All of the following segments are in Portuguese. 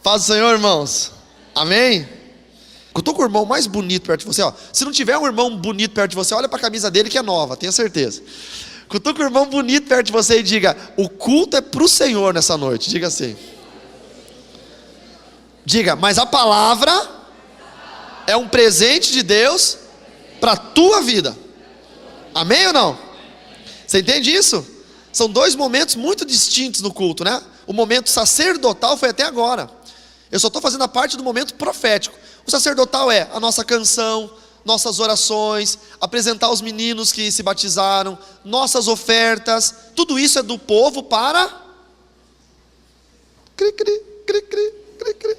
Paz do Senhor, irmãos. Amém? Cutuca o irmão mais bonito perto de você, ó. Se não tiver um irmão bonito perto de você, olha para a camisa dele que é nova, tenho certeza. Cutuca o irmão bonito perto de você e diga: o culto é para o Senhor nessa noite. Diga assim. Diga: mas a palavra é um presente de Deus para a tua vida. Amém ou não? Você entende isso? São dois momentos muito distintos no culto, né? O momento sacerdotal foi até agora. Eu só estou fazendo a parte do momento profético. O sacerdotal é a nossa canção, nossas orações, apresentar os meninos que se batizaram, nossas ofertas. Tudo isso é do povo para... Cri, cri, cri, cri, cri, cri.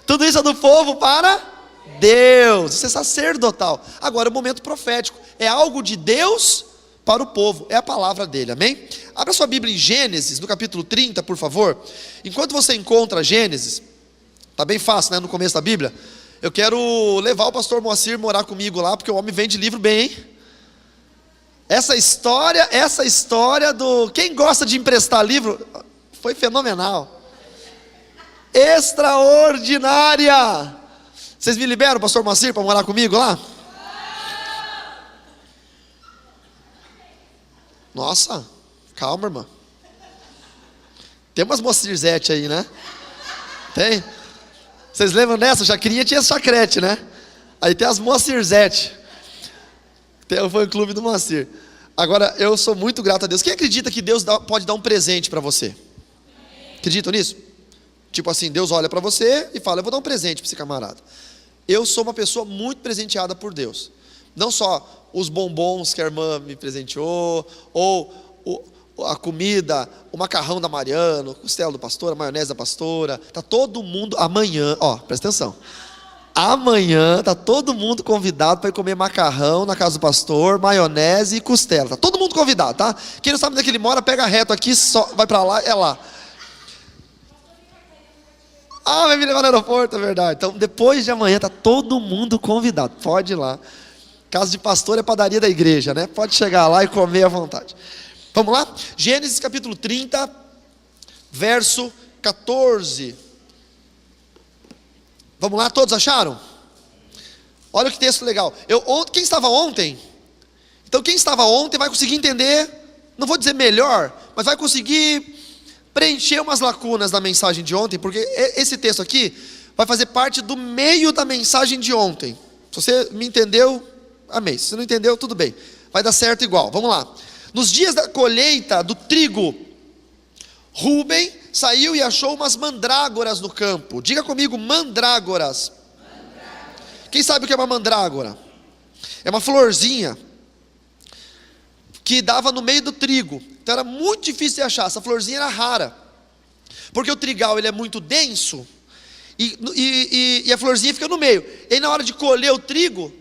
Tudo isso é do povo para Deus. Isso é sacerdotal. Agora o momento profético é algo de Deus para o povo, é a palavra dele, amém? Abra sua Bíblia em Gênesis, no capítulo 30, por favor. Enquanto você encontra Gênesis, está bem fácil, né, no começo da Bíblia. Eu quero levar o pastor Moacir morar comigo lá, porque o homem vende livro bem, hein? Essa história do... Quem gosta de emprestar livro, foi fenomenal. Extraordinária. Vocês me liberam, pastor Moacir, para morar comigo lá? Nossa, calma, irmã. Tem umas Moacirzetes aí, né? Tem? Vocês lembram dessa? Jaquirinha tinha chacrete, né? Aí tem as Moacirzetes. Tem o fã-clube do Moacir. Agora, eu sou muito grato a Deus. Quem acredita que Deus pode dar um presente para você? Acreditam nisso? Tipo assim, Deus olha para você e fala: eu vou dar um presente para esse camarada. Eu sou uma pessoa muito presenteada por Deus. Não só os bombons que a irmã me presenteou, ou a comida, o macarrão da Mariana, o costela do pastor, a maionese da pastora. Está todo mundo, amanhã, ó, presta atenção. Amanhã está todo mundo convidado para ir comer macarrão na casa do pastor, maionese e costela. Está todo mundo convidado, tá? Quem não sabe onde é que ele mora, pega reto aqui, só vai para lá, é lá. Ah, vai me levar no aeroporto, é verdade. Então, depois de amanhã, está todo mundo convidado. Pode ir lá. Casa de pastor é padaria da igreja, né? Pode chegar lá e comer à vontade. Vamos lá? Gênesis capítulo 30, verso 14. Vamos lá, todos acharam? Olha que texto legal. Quem estava ontem? Então quem estava ontem vai conseguir entender, não vou dizer melhor, mas vai conseguir preencher umas lacunas da mensagem de ontem, porque esse texto aqui vai fazer parte do meio da mensagem de ontem. Se você me entendeu, amém. Se você não entendeu, tudo bem. Vai dar certo igual. Vamos lá. Nos dias da colheita do trigo, Rúben saiu e achou umas mandrágoras no campo. Diga comigo, mandrágoras. Quem sabe o que é uma mandrágora? É uma florzinha que dava no meio do trigo. Então era muito difícil de achar. Essa florzinha era rara, porque o trigal ele é muito denso e a florzinha fica no meio. E aí na hora de colher o trigo,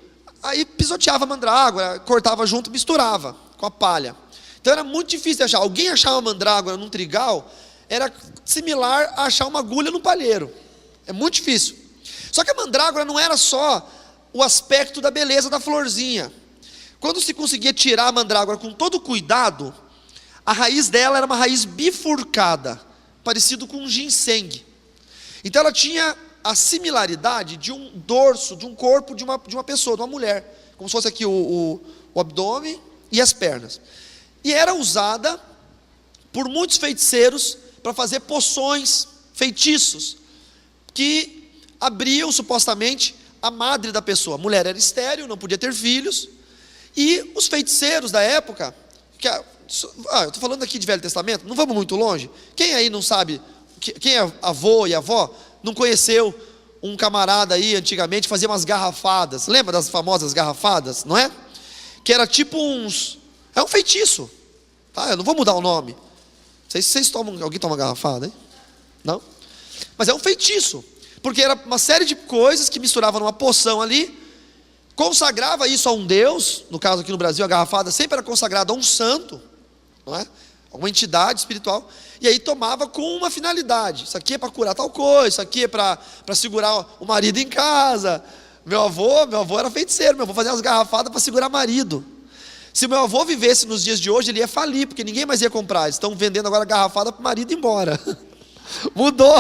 aí pisoteava a mandrágora, cortava junto, misturava com a palha. Então era muito difícil de achar. Alguém achar uma mandrágora num trigal era similar a achar uma agulha no palheiro. É muito difícil. Só que a mandrágora não era só o aspecto da beleza da florzinha. Quando se conseguia tirar a mandrágora com todo cuidado, a raiz dela era uma raiz bifurcada, parecido com um ginseng. Então ela tinha a similaridade de um dorso, de um corpo de uma pessoa, de uma mulher, como se fosse aqui o abdômen e as pernas. E era usada por muitos feiticeiros para fazer poções, feitiços, que abriam supostamente a madre da pessoa. A mulher era estéril, não podia ter filhos, e os feiticeiros da época, eu estou falando aqui de Velho Testamento, não vamos muito longe. Quem aí não sabe, quem é avô e avó, não conheceu um camarada aí antigamente que fazia umas garrafadas? Lembra das famosas garrafadas, não é? Que era tipo é um feitiço, tá? Eu não vou mudar o nome. Não sei se vocês tomam, alguém toma garrafada, hein? Não? Mas é um feitiço, porque era uma série de coisas que misturavam numa poção ali, consagrava isso a um Deus. No caso aqui no Brasil, a garrafada sempre era consagrada a um santo, não é? Uma entidade espiritual, e aí tomava com uma finalidade. Isso aqui é para curar tal coisa, isso aqui é para segurar o marido em casa. Meu avô era feiticeiro, meu avô fazia as garrafadas para segurar marido. Se meu avô vivesse nos dias de hoje, ele ia falir, porque ninguém mais ia comprar. Eles estão vendendo agora garrafada para o marido ir embora. Mudou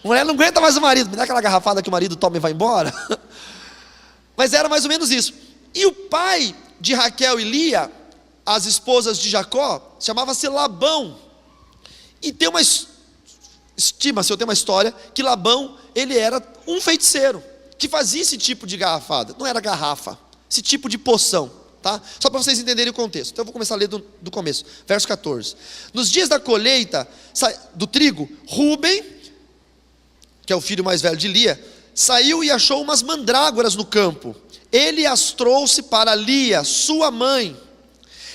mulher não aguenta mais o marido, me dá aquela garrafada que o marido toma e vai embora. Mas era mais ou menos isso. E o pai de Raquel e Lia, as esposas de Jacó, chamava-se Labão. E tem uma estima-se, eu tenho uma história, que Labão, ele era um feiticeiro, que fazia esse tipo de garrafada. Não era garrafa, esse tipo de poção, tá? Só para vocês entenderem o contexto. Então eu vou começar a ler do começo, verso 14. Nos dias da colheita do trigo, Rúben, que é o filho mais velho de Lia, saiu e achou umas mandrágoras no campo. Ele as trouxe para Lia, sua mãe.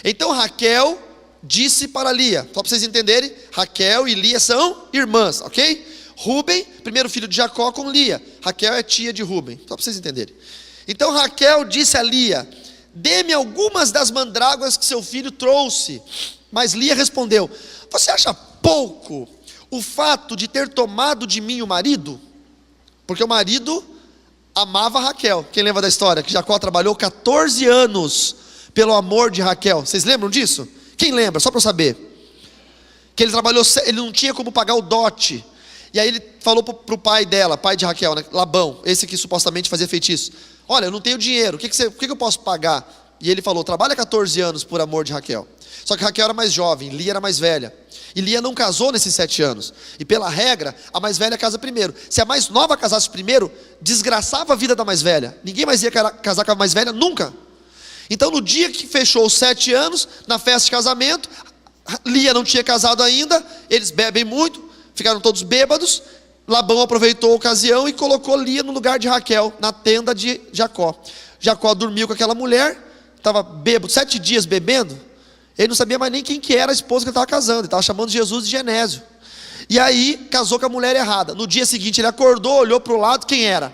Então Raquel disse para Lia, só para vocês entenderem, Raquel e Lia são irmãs, ok? Rúben, primeiro filho de Jacó com Lia. Raquel é tia de Rúben, só para vocês entenderem. Então Raquel disse a Lia: dê-me algumas das mandrágoras que seu filho trouxe. Mas Lia respondeu: você acha pouco o fato de ter tomado de mim o marido? Porque o marido amava Raquel. Quem lembra da história? Que Jacó trabalhou 14 anos pelo amor de Raquel. Vocês lembram disso? Quem lembra? Só para eu saber. Que ele trabalhou, ele não tinha como pagar o dote. E aí ele falou para o pai dela, pai de Raquel, né? Labão, esse que supostamente fazia feitiço: olha, eu não tenho dinheiro, o que eu posso pagar? E ele falou: trabalha 14 anos por amor de Raquel. Só que Raquel era mais jovem, Lia era mais velha. E Lia não casou nesses 7 anos. E pela regra, a mais velha casa primeiro. Se a mais nova casasse primeiro, desgraçava a vida da mais velha. Ninguém mais ia casar com a mais velha, nunca. Então no dia que fechou os 7 anos, na festa de casamento, Lia não tinha casado ainda, eles bebem muito, ficaram todos bêbados. Labão aproveitou a ocasião e colocou Lia no lugar de Raquel, na tenda de Jacó. Jacó dormiu com aquela mulher, estava bêbado, 7 dias bebendo. Ele não sabia mais nem quem que era a esposa que ele estava casando. Ele estava chamando Jesus de Genésio. E aí casou com a mulher errada. No dia seguinte ele acordou, olhou para o lado, quem era?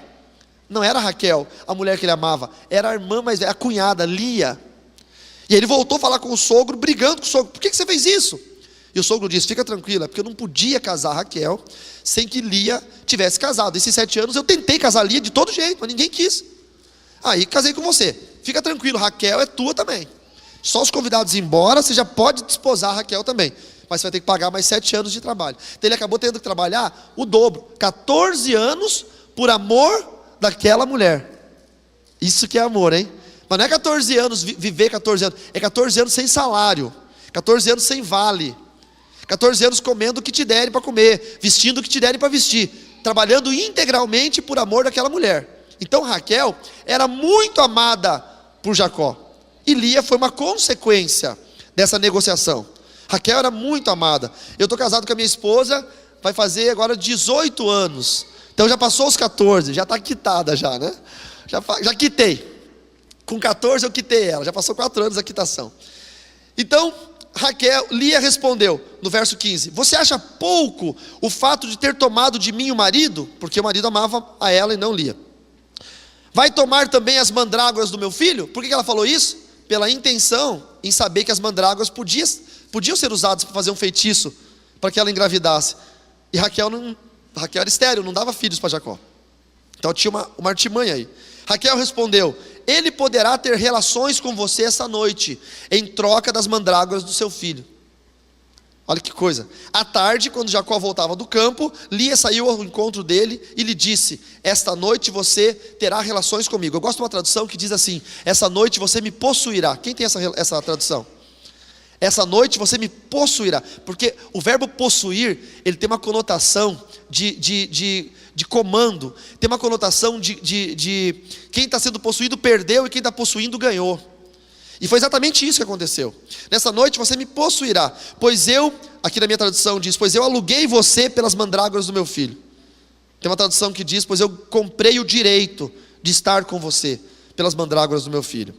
Não era Raquel, a mulher que ele amava, era a irmã mais velha, a cunhada, Lia. E ele voltou a falar com o sogro, brigando com o sogro: por que você fez isso? E o sogro disse: fica tranquila, porque eu não podia casar Raquel sem que Lia tivesse casado. Esses 7 anos eu tentei casar Lia de todo jeito, mas ninguém quis. Aí casei com você, fica tranquilo, Raquel é tua também. Só os convidados ir embora, você já pode desposar Raquel também, mas você vai ter que pagar mais 7 anos de trabalho. Então ele acabou tendo que trabalhar o dobro, 14 anos por amor daquela mulher. Isso que é amor, hein? Mas não é 14 anos, viver 14 anos, é 14 anos sem salário, 14 anos sem vale, 14 anos comendo o que te derem para comer, vestindo o que te derem para vestir, trabalhando integralmente por amor daquela mulher. Então Raquel era muito amada por Jacó, e Lia foi uma consequência dessa negociação. Raquel era muito amada. Eu estou casado com a minha esposa, vai fazer agora 18 anos, então já passou os 14, já está quitada já, né? Já quitei. Com 14 eu quitei ela, já passou 4 anos a quitação. Então Lia respondeu no verso 15: você acha pouco o fato de ter tomado de mim o marido? Porque o marido amava a ela e não Lia. Vai tomar também as mandrágoras do meu filho? Por que ela falou isso? Pela intenção em saber que as mandrágoras podiam ser usadas para fazer um feitiço, para que ela engravidasse. E Raquel era estéril, não dava filhos para Jacó. Então tinha uma artimanha aí. Raquel respondeu: ele poderá ter relações com você essa noite, em troca das mandrágoras do seu filho. Olha que coisa. À tarde, quando Jacó voltava do campo, Lia saiu ao encontro dele e lhe disse: esta noite você terá relações comigo. Eu gosto de uma tradução que diz assim: essa noite você me possuirá. Quem tem essa tradução? Essa noite você me possuirá. Porque o verbo possuir, ele tem uma conotação de comando, tem uma conotação de quem está sendo possuído perdeu e quem está possuindo ganhou. E foi exatamente isso que aconteceu. Nessa noite você me possuirá, pois eu, aqui na minha tradução diz: pois eu aluguei você pelas mandrágoras do meu filho. Tem uma tradução que diz: pois eu comprei o direito de estar com você pelas mandrágoras do meu filho.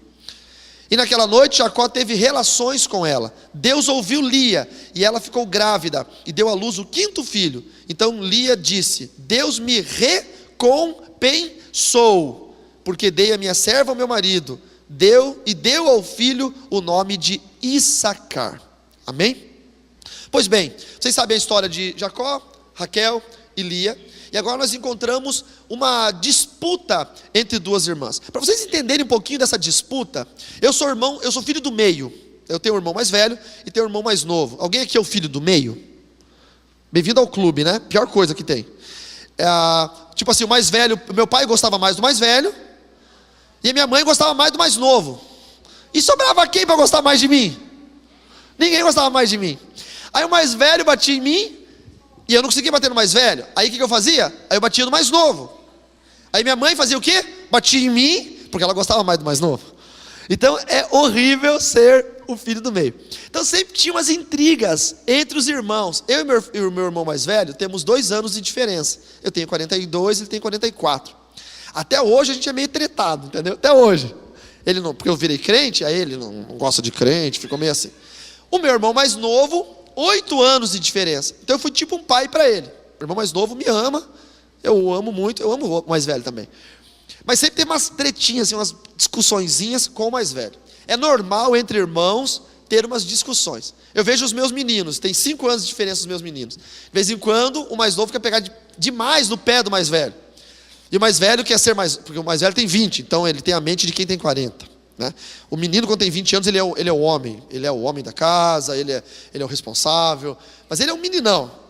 E naquela noite Jacó teve relações com ela. Deus ouviu Lia, e ela ficou grávida, e deu à luz o 5º filho. Então Lia disse: Deus me recompensou, porque dei a minha serva ao meu marido. Deu ao filho o nome de Issacar. Amém? Pois bem, vocês sabem a história de Jacó, Raquel e Lia. E agora nós encontramos uma disputa entre 2 irmãs. Para vocês entenderem um pouquinho dessa disputa, eu sou filho do meio. Eu tenho um irmão mais velho e tenho um irmão mais novo. Alguém aqui é o filho do meio? Bem-vindo ao clube, né? Pior coisa que tem. tipo assim, o mais velho, meu pai gostava mais do mais velho, e a minha mãe gostava mais do mais novo. E sobrava quem para gostar mais de mim? Ninguém gostava mais de mim. Aí o mais velho batia em mim, e eu não conseguia bater no mais velho. Aí o que eu fazia? Aí eu batia no mais novo. Aí minha mãe fazia o quê? Batia em mim, porque ela gostava mais do mais novo. Então é horrível ser o filho do meio. Então sempre tinha umas intrigas entre os irmãos. Eu e o meu irmão mais velho temos 2 anos de diferença. Eu tenho 42, ele tem 44. Até hoje a gente é meio tretado, entendeu? Até hoje. Ele não, porque eu virei crente, aí ele não gosta de crente, ficou meio assim. O meu irmão mais novo, 8 anos de diferença. Então eu fui tipo um pai para ele. O irmão mais novo me ama, eu o amo muito, eu amo o mais velho também. Mas sempre tem umas tretinhas, umas discussõezinhas com o mais velho. É normal entre irmãos ter umas discussões. Eu vejo os meus meninos, tem 5 anos de diferença os meus meninos. De vez em quando o mais novo quer pegar demais no pé do mais velho. E o mais velho quer ser mais, porque o mais velho tem 20, então ele tem a mente de quem tem 40. Né? O menino quando tem 20 anos ele é o homem. Ele é o homem da casa, ele é o responsável. Mas ele é um meninão.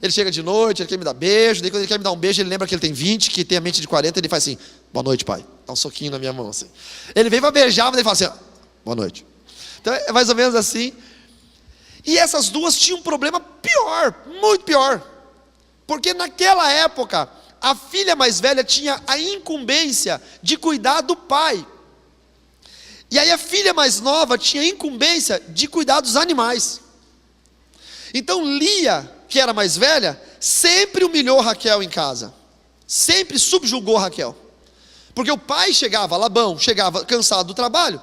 Ele chega de noite, ele quer me dar beijo, daí quando ele quer me dar um beijo, ele lembra que ele tem 20, que tem a mente de 40, ele faz assim, boa noite, pai. Dá um soquinho na minha mão, assim. Ele vem para beijar, mas ele fala assim, boa noite. Então é mais ou menos assim. E essas duas tinham um problema pior, muito pior. Porque naquela época, a filha mais velha tinha a incumbência de cuidar do pai. E aí a filha mais nova tinha a incumbência de cuidar dos animais. Então Lia, que era mais velha, sempre humilhou Raquel em casa. Sempre subjugou Raquel. Porque o pai chegava, Labão, chegava cansado do trabalho,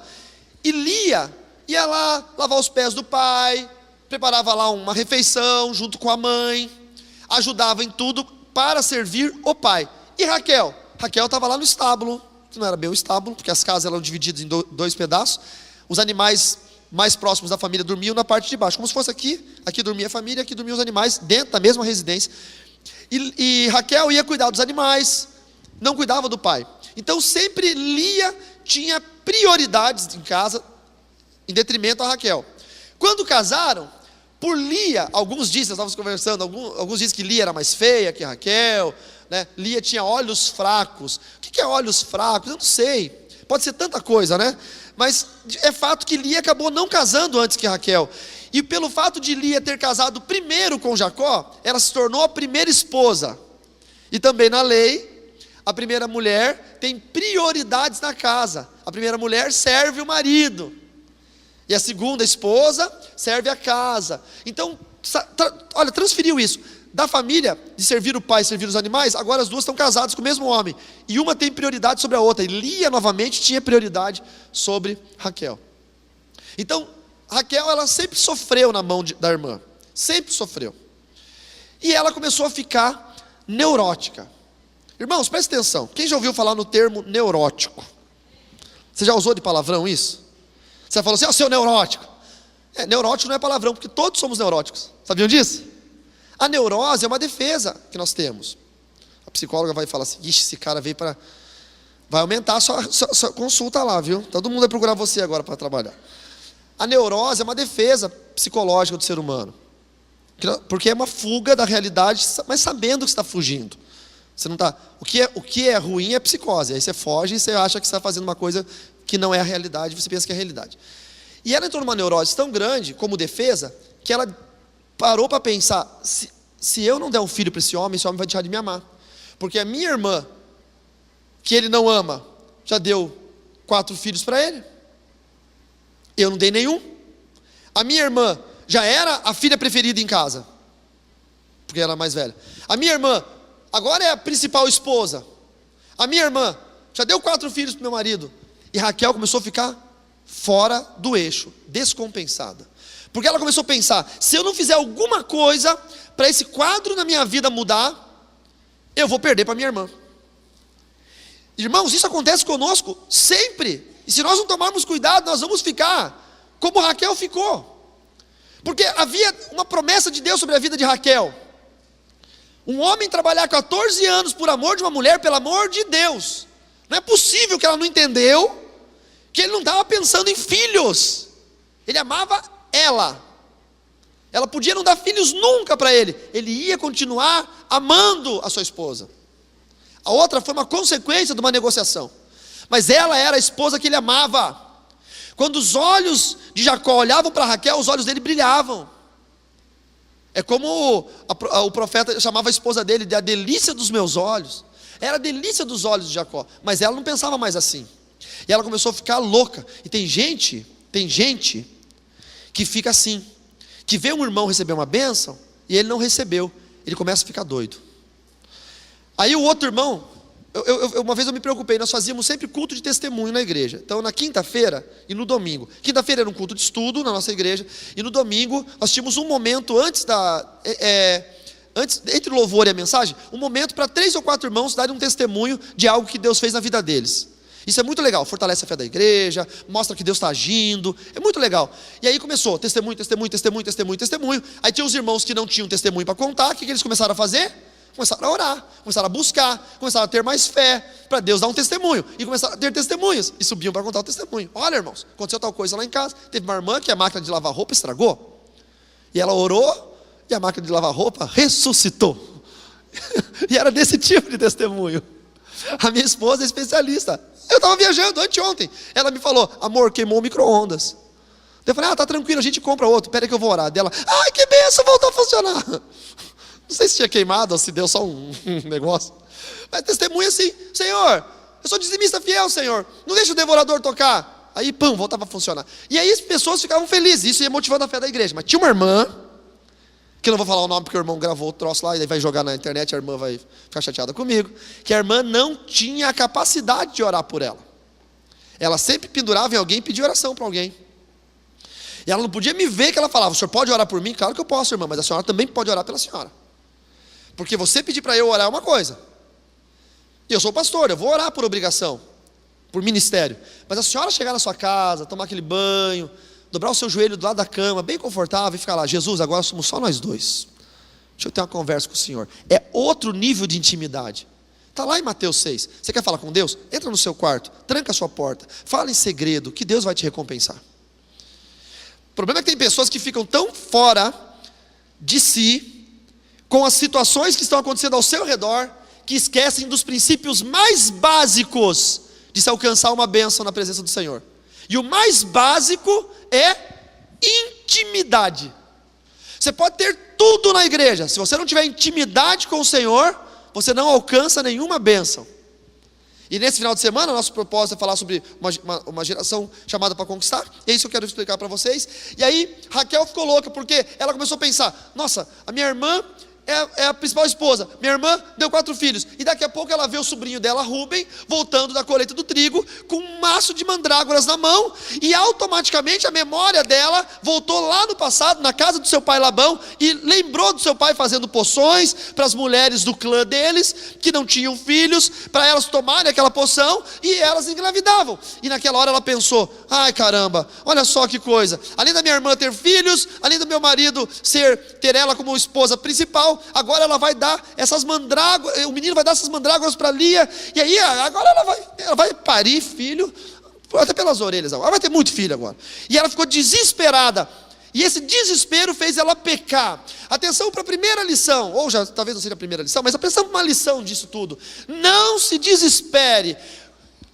e Lia ia lá lavar os pés do pai, preparava lá uma refeição junto com a mãe, ajudava em tudo para servir o pai. E Raquel estava lá no estábulo, que não era bem o estábulo, porque as casas eram divididas em 2 pedaços, os animais mais próximos da família dormiam na parte de baixo, como se fosse aqui dormia a família, aqui dormiam os animais, dentro da mesma residência, e Raquel ia cuidar dos animais, não cuidava do pai. Então sempre Lia tinha prioridades em casa, em detrimento a Raquel. Quando casaram, por Lia, alguns dizem, nós estávamos conversando, alguns dizem que Lia era mais feia que Raquel, né? Lia tinha olhos fracos. O que é olhos fracos? Eu não sei, pode ser tanta coisa, né? Mas é fato que Lia acabou não casando antes que Raquel. E pelo fato de Lia ter casado primeiro com Jacó, ela se tornou a primeira esposa. E também na lei, a primeira mulher tem prioridades na casa. A primeira mulher serve o marido. E a segunda esposa serve a casa. Então, olha, transferiu isso. Da família, de servir o pai e servir os animais, agora as duas estão casadas com o mesmo homem. E uma tem prioridade sobre a outra. E Lia, novamente, tinha prioridade sobre Raquel. Então, Raquel, ela sempre sofreu na mão da irmã. Sempre sofreu. E ela começou a ficar neurótica. Irmãos, presta atenção. Quem já ouviu falar no termo neurótico? Você já usou de palavrão isso? Você falou assim, seu neurótico. Neurótico não é palavrão, porque todos somos neuróticos. Sabiam disso? A neurose é uma defesa que nós temos. A psicóloga vai falar assim, ixi, esse cara veio para... Vai aumentar a sua consulta lá, viu? Todo mundo vai procurar você agora para trabalhar. A neurose é uma defesa psicológica do ser humano. Porque é uma fuga da realidade, mas sabendo que você está fugindo. Você não está... O que é ruim é psicose. Aí você foge e você acha que você está fazendo uma coisa que não é a realidade, você pensa que é a realidade. E ela entrou numa neurose tão grande, como defesa, que ela parou para pensar, se eu não der um filho para esse homem vai deixar de me amar. Porque a minha irmã, que ele não ama, já deu 4 filhos para ele. Eu não dei nenhum. A minha irmã já era a filha preferida em casa, porque ela era mais velha. A minha irmã agora é a principal esposa. A minha irmã já deu 4 filhos para meu marido. E Raquel começou a ficar fora do eixo, descompensada. Porque ela começou a pensar, se eu não fizer alguma coisa para esse quadro na minha vida mudar, eu vou perder para minha irmã. Irmãos, isso acontece conosco sempre. E se nós não tomarmos cuidado, nós vamos ficar como Raquel ficou. Porque havia uma promessa de Deus sobre a vida de Raquel. Um homem trabalhar 14 anos por amor de uma mulher, pelo amor de Deus. Não é possível que ela não entendeu que ele não estava pensando em filhos. Ele amava ela. Ela podia não dar filhos nunca para ele. Ele ia continuar amando a sua esposa. A outra foi uma consequência de uma negociação. Mas ela era a esposa que ele amava. Quando os olhos de Jacó olhavam para Raquel, os olhos dele brilhavam. É como o profeta chamava a esposa dele de a delícia dos meus olhos. Era a delícia dos olhos de Jacó. Mas ela não pensava mais assim. E ela começou a ficar louca. E tem gente que fica assim, que vê um irmão receber uma bênção e ele não recebeu, ele começa a ficar doido. Aí o outro irmão, uma vez eu me preocupei, nós fazíamos sempre culto de testemunho na igreja. Então na quinta-feira e no domingo, quinta-feira era um culto de estudo na nossa igreja, e no domingo nós tínhamos um momento antes entre o louvor e a mensagem, um momento para 3 ou 4 irmãos darem um testemunho de algo que Deus fez na vida deles. Isso é muito legal, fortalece a fé da igreja, mostra que Deus está agindo, é muito legal. E aí começou, testemunho. Aí tinha os irmãos que não tinham testemunho para contar. O que eles começaram a fazer? Começaram a orar, começaram a buscar, começaram a ter mais fé, para Deus dar um testemunho. E começaram a ter testemunhos, e subiam para contar o testemunho. Olha, irmãos, aconteceu tal coisa lá em casa. Teve uma irmã que a máquina de lavar roupa estragou, e ela orou, e a máquina de lavar roupa ressuscitou. E era desse tipo de testemunho. A minha esposa é especialista. Eu estava viajando anteontem, ela me falou: amor, queimou o micro-ondas. Eu falei: tá tranquilo, a gente compra outro, pera que eu vou orar. Dela: ai, que benção, voltou a funcionar. Não sei se tinha queimado ou se deu só um negócio. Mas testemunha assim: Senhor, eu sou dizimista fiel, Senhor, não deixa o devorador tocar. Aí, pum, voltava a funcionar. E aí as pessoas ficavam felizes, isso ia motivando a fé da igreja. Mas tinha uma irmã, que eu não vou falar o nome porque o irmão gravou o troço lá, e daí vai jogar na internet, a irmã vai ficar chateada comigo, que a irmã não tinha a capacidade de orar por ela. Ela sempre pendurava em alguém e pedia oração para alguém. E ela não podia me ver que ela falava: o senhor pode orar por mim? Claro que eu posso, irmã, mas a senhora também pode orar pela senhora. Porque você pedir para eu orar é uma coisa. E eu sou pastor, eu vou orar por obrigação, por ministério. Mas a senhora chegar na sua casa, tomar aquele banho, dobrar o seu joelho do lado da cama, bem confortável, e ficar lá: Jesus, agora somos só nós dois, deixa eu ter uma conversa com o Senhor. É outro nível de intimidade. Está lá em Mateus 6. Você quer falar com Deus? Entra no seu quarto, tranca a sua porta, fala em segredo, que Deus vai te recompensar. O problema é que tem pessoas que ficam tão fora de si, com as situações que estão acontecendo ao seu redor, que esquecem dos princípios mais básicos de se alcançar uma bênção na presença do Senhor. E o mais básico é intimidade. Você pode ter tudo na igreja, se você não tiver intimidade com o Senhor, você não alcança nenhuma bênção. E nesse final de semana, nosso propósito é falar sobre uma geração chamada para conquistar. E é isso que eu quero explicar para vocês. E aí Raquel ficou louca, porque ela começou a pensar: nossa, a minha irmã é a principal esposa, minha irmã deu 4 filhos, e daqui a pouco ela vê o sobrinho dela, Rubem, voltando da colheita do trigo, com um maço de mandrágoras na mão, e automaticamente a memória dela voltou lá no passado, na casa do seu pai Labão, e lembrou do seu pai fazendo poções para as mulheres do clã deles, que não tinham filhos, para elas tomarem aquela poção, e elas engravidavam. E naquela hora ela pensou: ai caramba, olha só que coisa, além da minha irmã ter filhos, além do meu marido ter ela como esposa principal, agora ela vai dar essas mandrágoras, o menino vai dar essas mandrágoras para Lia, e aí agora ela vai parir filho, até pelas orelhas, ela vai ter muito filho agora. E ela ficou desesperada, e esse desespero fez ela pecar. Atenção para a primeira lição, ou já talvez não seja a primeira lição, mas atenção para uma lição disso tudo: não se desespere.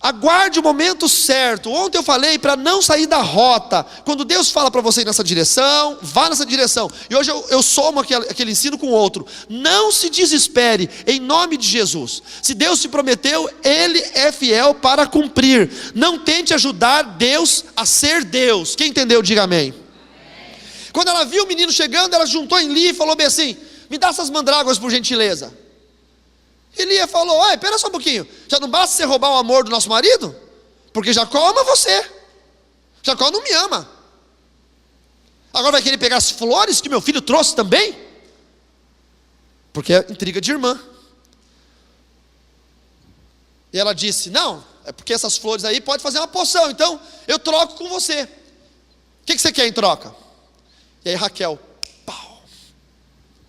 Aguarde o momento certo. Ontem eu falei para não sair da rota. Quando Deus fala para você ir nessa direção, vá nessa direção. E hoje eu somo aquele ensino com outro. Não se desespere, em nome de Jesus. Se Deus te prometeu, Ele é fiel para cumprir. Não tente ajudar Deus a ser Deus. Quem entendeu, diga amém. Quando ela viu o menino chegando, ela juntou em Lia e falou bem assim: me dá essas mandrágoras por gentileza. E Lia falou: ai, espera só um pouquinho, já não basta você roubar o amor do nosso marido? Porque Jacó ama você, Jacó não me ama. Agora vai querer pegar as flores que meu filho trouxe também? Porque é intriga de irmã. E ela disse: não, é porque essas flores aí pode fazer uma poção, então eu troco com você. O que você quer em troca? E aí Raquel,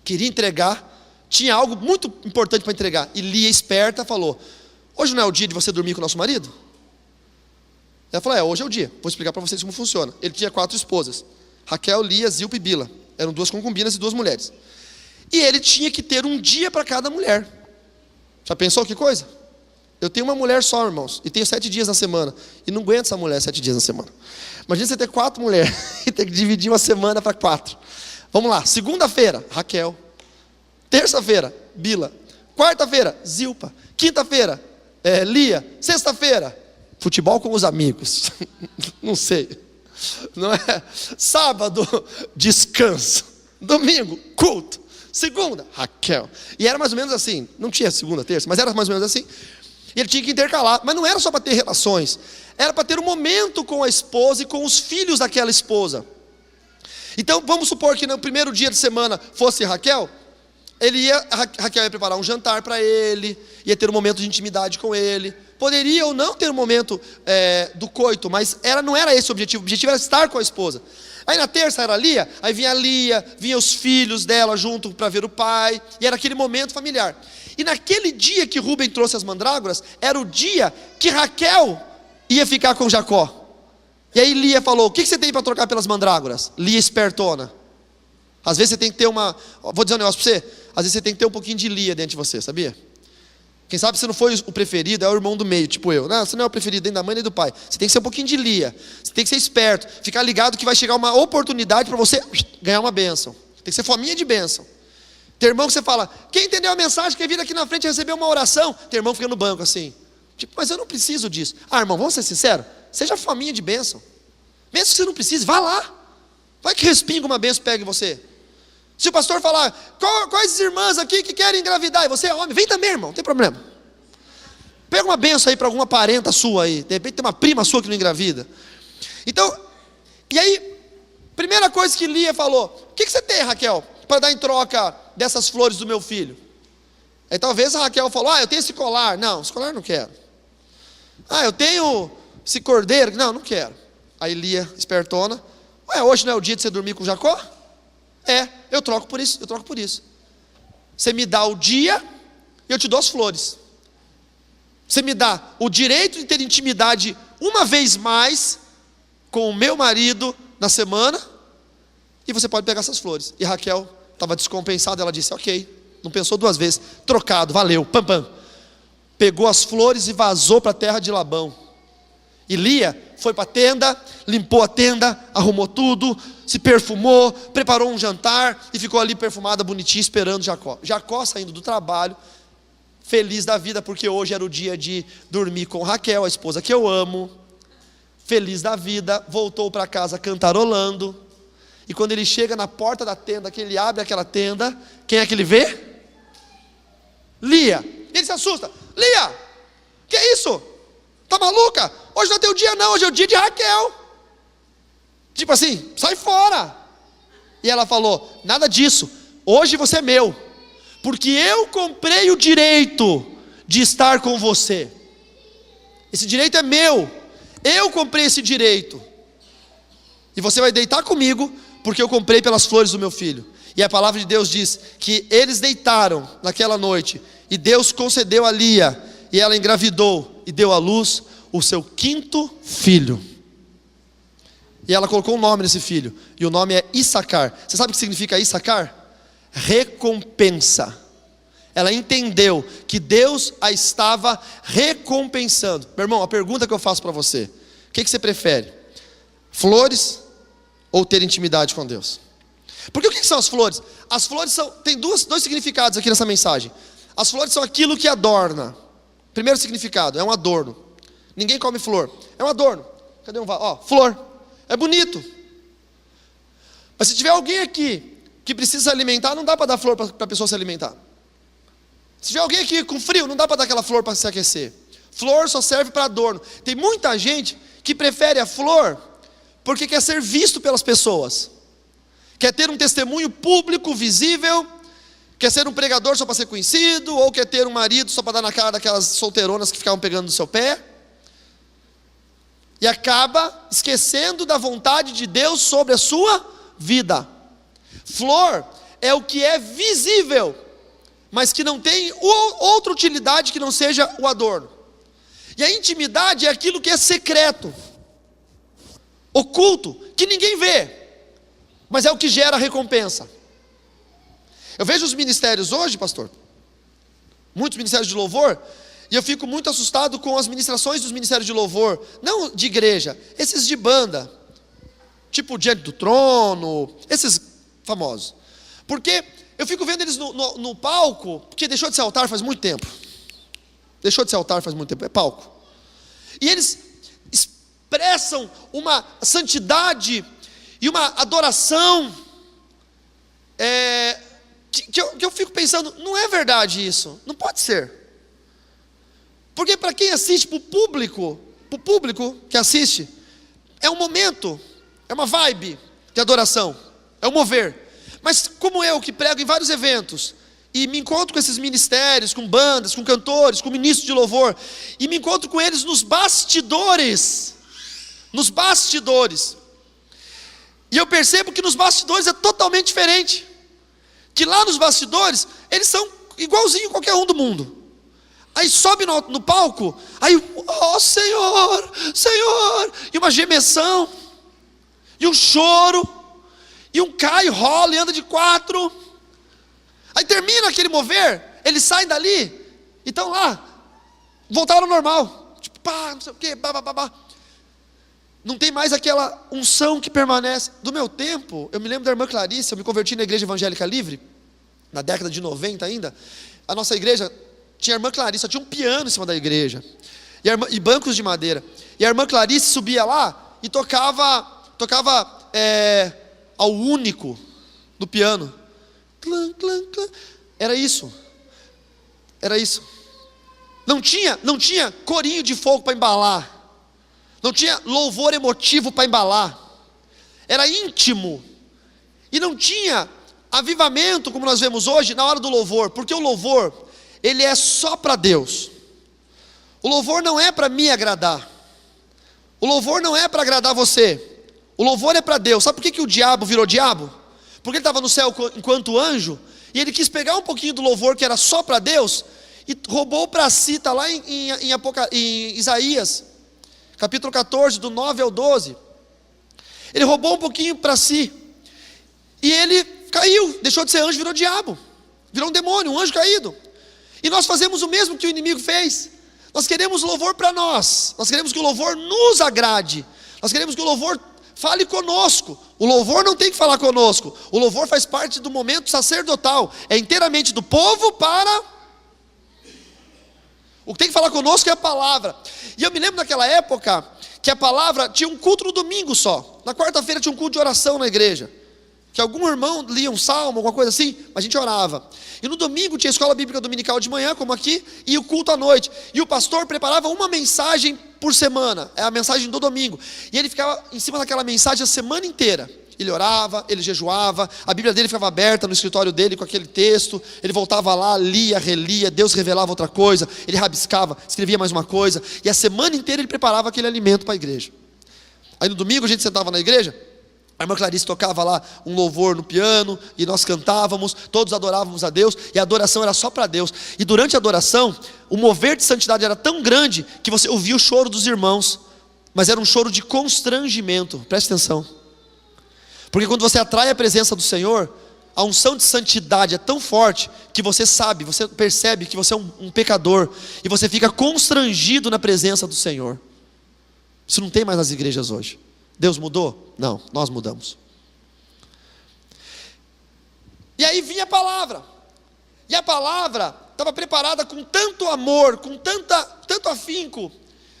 queria entregar, tinha algo muito importante para entregar. E Lia, esperta, falou: hoje não é o dia de você dormir com o nosso marido? Ela falou: hoje é o dia, vou explicar para vocês como funciona. Ele tinha 4 esposas: Raquel, Lia, Zilpa e Bila. Eram 2 concubinas e 2 mulheres. E ele tinha que ter um dia para cada mulher. Já pensou que coisa? Eu tenho uma mulher só, irmãos, e tenho 7 dias na semana. E não aguento essa mulher 7 dias na semana. Imagina você ter 4 mulheres e ter que dividir uma semana para 4. Vamos lá, segunda-feira, Raquel. Terça-feira, Bila. Quarta-feira, Zilpa. Quinta-feira, Lia. Sexta-feira, futebol com os amigos. Não sei. Não é? Sábado, descanso. Domingo, culto. Segunda, Raquel. E era mais ou menos assim. Não tinha segunda, terça, mas era mais ou menos assim. E ele tinha que intercalar. Mas não era só para ter relações. Era para ter um momento com a esposa e com os filhos daquela esposa. Então, vamos supor que no primeiro dia de semana fosse Raquel. Raquel ia preparar um jantar para ele. Ia ter um momento de intimidade com ele. Poderia ou não ter um momento do coito, mas não era esse o objetivo. O objetivo era estar com a esposa. Aí na terça era Lia, aí vinha a Lia, vinha os filhos dela junto para ver o pai, e era aquele momento familiar. E naquele dia que Rúben trouxe as mandrágoras, era o dia que Raquel ia ficar com Jacó. E aí Lia falou: o que você tem para trocar pelas mandrágoras? Lia espertona. Às vezes você tem que ter vou dizer um negócio para você, às vezes você tem que ter um pouquinho de Lia dentro de você, sabia? Quem sabe você não foi o preferido, é o irmão do meio, tipo eu. Não, você não é o preferido nem da mãe nem do pai. Você tem que ser um pouquinho de Lia. Você tem que ser esperto. Ficar ligado que vai chegar uma oportunidade para você ganhar uma bênção. Tem que ser fominha de bênção. Tem irmão que você fala: quem entendeu a mensagem, quer vir aqui na frente e receber uma oração. Tem irmão que fica no banco assim. Tipo, mas eu não preciso disso. Irmão, vamos ser sinceros? Seja fominha de bênção. Mesmo que você não precise, vá lá. Vai que respinga uma bênção pega em você. Se o pastor falar: quais irmãs aqui que querem engravidar? E você é homem, vem também, irmão, não tem problema. Pega uma benção aí para alguma parenta sua aí. De repente tem uma prima sua que não engravida. Então, e aí, primeira coisa que Lia falou: o que você tem, Raquel, para dar em troca dessas flores do meu filho? Aí talvez a Raquel falou: eu tenho esse colar. Não, esse colar eu não quero. Eu tenho esse cordeiro. Não, não quero. Aí Lia, espertona: hoje não é o dia de você dormir com Jacó? Eu troco por isso, eu troco por isso. Você me dá o dia e eu te dou as flores. Você me dá o direito de ter intimidade uma vez mais com o meu marido na semana, e você pode pegar essas flores. E Raquel estava descompensada, ela disse: ok, não pensou 2 vezes, trocado, valeu, pam pam. Pegou as flores e vazou para a terra de Labão. E Lia foi para a tenda, limpou a tenda, arrumou tudo, se perfumou, preparou um jantar e ficou ali perfumada, bonitinha, esperando Jacó. Jacó saindo do trabalho, feliz da vida, porque hoje era o dia de dormir com Raquel, a esposa que eu amo. Feliz da vida, voltou para casa cantarolando. E quando ele chega na porta da tenda, que ele abre aquela tenda, quem é que ele vê? Lia. Ele se assusta: Lia, que é isso? Tá maluca? Hoje não é teu dia não, hoje é o dia de Raquel. Tipo assim, sai fora. E ela falou: nada disso, hoje você é meu, porque eu comprei o direito de estar com você. Esse direito é meu, eu comprei esse direito. E você vai deitar comigo, porque eu comprei pelas flores do meu filho. E a palavra de Deus diz que eles deitaram naquela noite, e Deus concedeu a Lia, e ela engravidou e deu à luz o seu 5º filho. E ela colocou um nome nesse filho, e o nome é Issacar. Você sabe o que significa Issacar? Recompensa. Ela entendeu que Deus a estava recompensando. Meu irmão, a pergunta que eu faço para você: o que você prefere? Flores ou ter intimidade com Deus? Porque o que são as flores? As flores tem dois significados aqui nessa mensagem. As flores são aquilo que adorna. Primeiro significado, é um adorno. Ninguém come flor, é um adorno. Cadê um vaso? Flor, é bonito. Mas se tiver alguém aqui que precisa se alimentar, não dá para dar flor para a pessoa se alimentar. Se tiver alguém aqui com frio, não dá para dar aquela flor para se aquecer. Flor só serve para adorno. Tem muita gente que prefere a flor porque quer ser visto pelas pessoas, quer ter um testemunho público, visível, quer ser um pregador só para ser conhecido, ou quer ter um marido só para dar na cara daquelas solteironas que ficavam pegando no seu pé, e acaba esquecendo da vontade de Deus sobre a sua vida. Flor é o que é visível, mas que não tem outra utilidade que não seja o adorno. E a intimidade é aquilo que é secreto, oculto, que ninguém vê. mas é o que gera a recompensa. Eu vejo os ministérios hoje, pastor, muitos ministérios de louvor, e eu fico muito assustado com as ministrações dos ministérios de louvor, não de igreja, esses de banda, tipo Diante do Trono, esses famosos. Porque eu fico vendo eles no palco, porque deixou de ser altar faz muito tempo. Deixou de ser altar faz muito tempo, é palco. E eles expressam uma santidade e uma adoração, que eu fico pensando, não é verdade isso, não pode ser. Porque para quem assiste, para o público que assiste, é um momento, é uma vibe de adoração, é um mover. Mas como eu que prego em vários eventos, e me encontro com esses ministérios, com bandas, com cantores, com ministros de louvor, e me encontro com eles nos bastidores, e eu percebo que nos bastidores é totalmente diferente, que lá nos bastidores, eles são igualzinho a qualquer um do mundo. Aí sobe no palco, aí, oh Senhor, Senhor, e uma gemessão, e um choro, e um cai, rola e anda de 4. Aí termina aquele mover, eles saem dali, e estão lá, voltaram ao normal, tipo, pá, não sei o que, babá. Não tem mais aquela unção que permanece. Do meu tempo, eu me lembro da irmã Clarice, eu me converti na Igreja Evangélica Livre, na década de 90 ainda. A nossa igreja tinha a irmã Clarice, só tinha um piano em cima da igreja, e bancos de madeira. E a irmã Clarice subia lá e tocava ao único do piano. Clã, clã, clã. Era isso. Não tinha corinho de fogo para embalar. Não tinha louvor emotivo para embalar. Era íntimo. E não tinha avivamento, como nós vemos hoje, na hora do louvor. Porque o louvor, ele é só para Deus. O louvor não é para me agradar. O louvor não é para agradar você. O louvor é para Deus. Sabe por que o diabo virou diabo? Porque ele estava no céu enquanto anjo, e ele quis pegar um pouquinho do louvor que era só para Deus, e roubou para si, está lá em Isaías, capítulo 14, do 9 ao 12, ele roubou um pouquinho para si, e ele caiu, deixou de ser anjo, virou diabo, virou um demônio, um anjo caído. E nós fazemos o mesmo que o inimigo fez. Nós queremos louvor para nós queremos que o louvor nos agrade, nós queremos que o louvor fale conosco. O louvor não tem que falar conosco, o louvor faz parte do momento sacerdotal, é inteiramente do povo para... O que tem que falar conosco é a palavra. E eu me lembro naquela época que a palavra tinha um culto no domingo só. Na quarta-feira tinha um culto de oração na igreja, que algum irmão lia um salmo, alguma coisa assim, mas a gente orava. E no domingo tinha a escola bíblica dominical de manhã, como aqui, e o culto à noite. E o pastor preparava uma mensagem por semana, é a mensagem do domingo. E ele ficava em cima daquela mensagem a semana inteira. Ele orava, ele jejuava, a Bíblia dele ficava aberta no escritório dele com aquele texto, ele voltava lá, lia, relia, Deus revelava outra coisa, ele rabiscava, escrevia mais uma coisa, e a semana inteira ele preparava aquele alimento para a igreja. Aí no domingo a gente sentava na igreja, a irmã Clarice tocava lá um louvor no piano, e nós cantávamos, todos adorávamos a Deus, e a adoração era só para Deus. E durante a adoração, o mover de santidade era tão grande, que você ouvia o choro dos irmãos, mas era um choro de constrangimento, preste atenção. Porque quando você atrai a presença do Senhor, a unção de santidade é tão forte, que você sabe, você percebe que você é um pecador, e você fica constrangido na presença do Senhor. Isso não tem mais nas igrejas hoje. Deus mudou? Não, nós mudamos. E aí vinha a palavra, e a palavra estava preparada com tanto amor, com tanto afinco,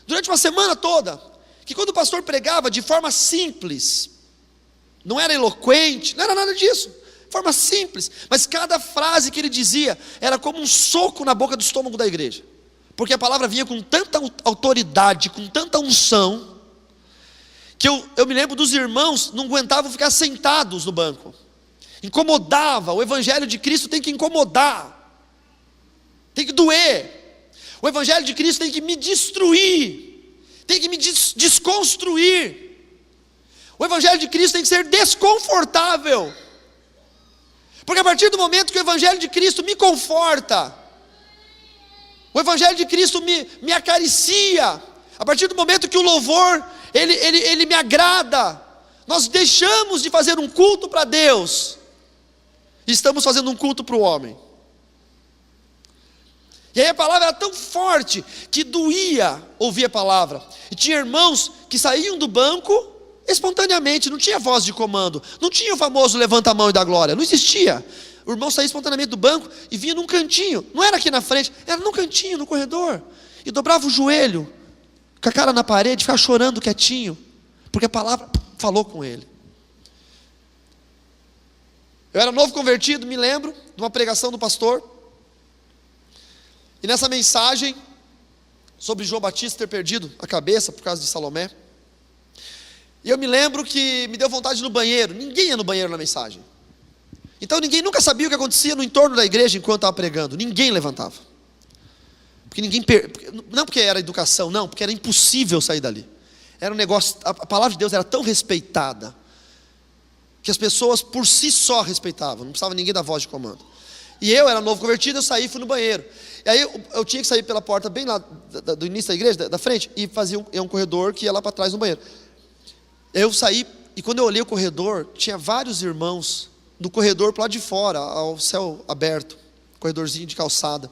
durante uma semana toda, que quando o pastor pregava de forma simples, não era eloquente, não era nada disso, de forma simples, mas cada frase que ele dizia era como um soco na boca do estômago da igreja, porque a palavra vinha com tanta autoridade, com tanta unção, que eu me lembro dos irmãos não aguentavam ficar sentados no banco, incomodava. O evangelho de Cristo tem que incomodar, tem que doer. O evangelho de Cristo tem que me destruir, tem que me desconstruir. O evangelho de Cristo tem que ser desconfortável, porque a partir do momento que o evangelho de Cristo me conforta, o evangelho de Cristo me acaricia, a partir do momento que o louvor ele me agrada, Nós deixamos de fazer um culto para Deus, e estamos fazendo um culto para o homem. E aí a palavra era tão forte, que doía ouvir a palavra. E tinha irmãos que saíam do banco espontaneamente, não tinha voz de comando, não tinha o famoso levanta a mão e dá glória, não existia. O irmão saía espontaneamente do banco e vinha num cantinho, não era aqui na frente, era num cantinho, no corredor, e dobrava o joelho, com a cara na parede, ficava chorando quietinho, porque a palavra falou com ele. Eu era novo convertido, me lembro de uma pregação do pastor, e nessa mensagem sobre João Batista ter perdido a cabeça por causa de Salomé, e eu me lembro que me deu vontade de ir no banheiro. Ninguém ia no banheiro na mensagem, então ninguém nunca sabia o que acontecia no entorno da igreja enquanto estava pregando. Ninguém levantava, porque não porque era educação, não, porque era impossível sair dali. Era um negócio, a palavra de Deus era tão respeitada, que as pessoas por si só respeitavam, não precisava ninguém dar voz de comando. E eu era novo convertido, eu saí e fui no banheiro. E aí eu tinha que sair pela porta bem lá do início da igreja, da frente, e fazia um corredor que ia lá para trás no banheiro. Eu saí, e quando eu olhei o corredor, tinha vários irmãos do corredor para lá de fora, ao céu aberto, corredorzinho de calçada,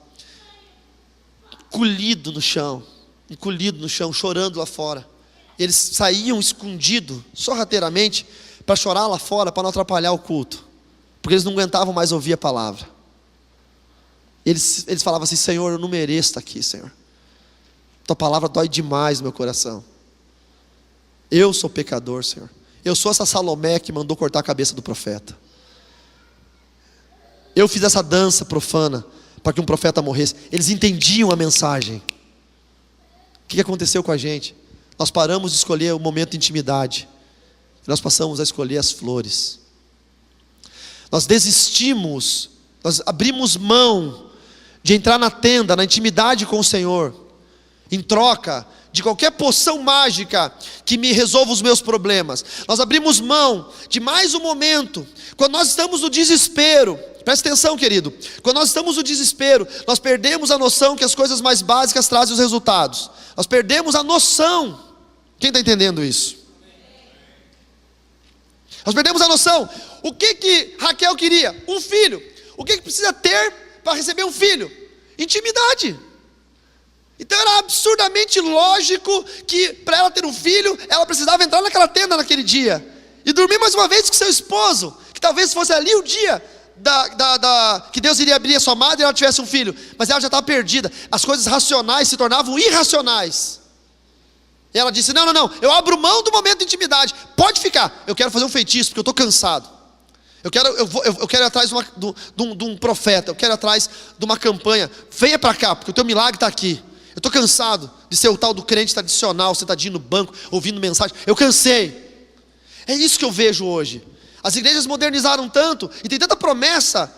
encolhido no chão, chorando lá fora. Eles saíam escondidos, sorrateiramente, para chorar lá fora, para não atrapalhar o culto, porque eles não aguentavam mais ouvir a palavra. Eles falavam assim: Senhor, eu não mereço estar aqui, Senhor, tua palavra dói demais no meu coração, eu sou pecador, Senhor, eu sou essa Salomé que mandou cortar a cabeça do profeta, eu fiz essa dança profana para que um profeta morresse. Eles entendiam a mensagem. O que aconteceu com a gente? Nós paramos de escolher o momento de intimidade, nós passamos a escolher as flores. Nós desistimos, nós abrimos mão de entrar na tenda, na intimidade com o Senhor, em troca de qualquer poção mágica que me resolva os meus problemas. Nós abrimos mão de mais um momento, quando nós estamos no desespero. Presta atenção, querido, quando nós estamos no desespero, nós perdemos a noção que as coisas mais básicas trazem os resultados. Nós perdemos a noção. Quem está entendendo isso? Nós perdemos a noção. O que Raquel queria? Um filho. O que precisa ter para receber um filho? Intimidade. Então era absurdamente lógico que para ela ter um filho, ela precisava entrar naquela tenda naquele dia e dormir mais uma vez com seu esposo, que talvez fosse ali o dia que Deus iria abrir a sua madre e ela tivesse um filho, mas ela já estava perdida. As coisas racionais se tornavam irracionais. E ela disse: não, eu abro mão do momento de intimidade, pode ficar, eu quero fazer um feitiço, porque eu estou cansado. Eu quero ir atrás de um profeta, eu quero ir atrás de uma campanha. Venha para cá, porque o teu milagre está aqui. Eu estou cansado de ser o tal do crente tradicional, sentadinho no banco, ouvindo mensagem. Eu cansei. É isso que eu vejo hoje. As igrejas modernizaram tanto, e tem tanta promessa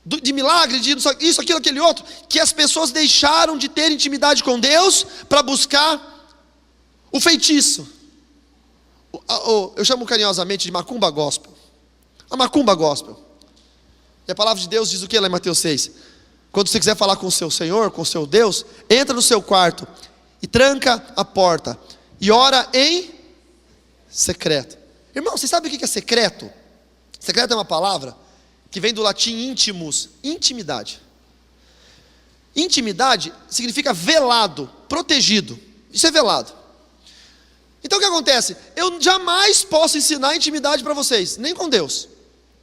de milagre, de isso, aquilo, aquele outro, que as pessoas deixaram de ter intimidade com Deus para buscar o feitiço. Eu chamo carinhosamente de macumba gospel. A macumba gospel. E a palavra de Deus diz o que lá em Mateus 6? Quando você quiser falar com o seu Senhor, com o seu Deus, entra no seu quarto e tranca a porta e ora em secreto. Irmão, você sabe o que é secreto? Secreto é uma palavra que vem do latim íntimos, intimidade. Intimidade significa velado, protegido. Isso é velado. Então o que acontece? Eu jamais posso ensinar intimidade para vocês, nem com Deus.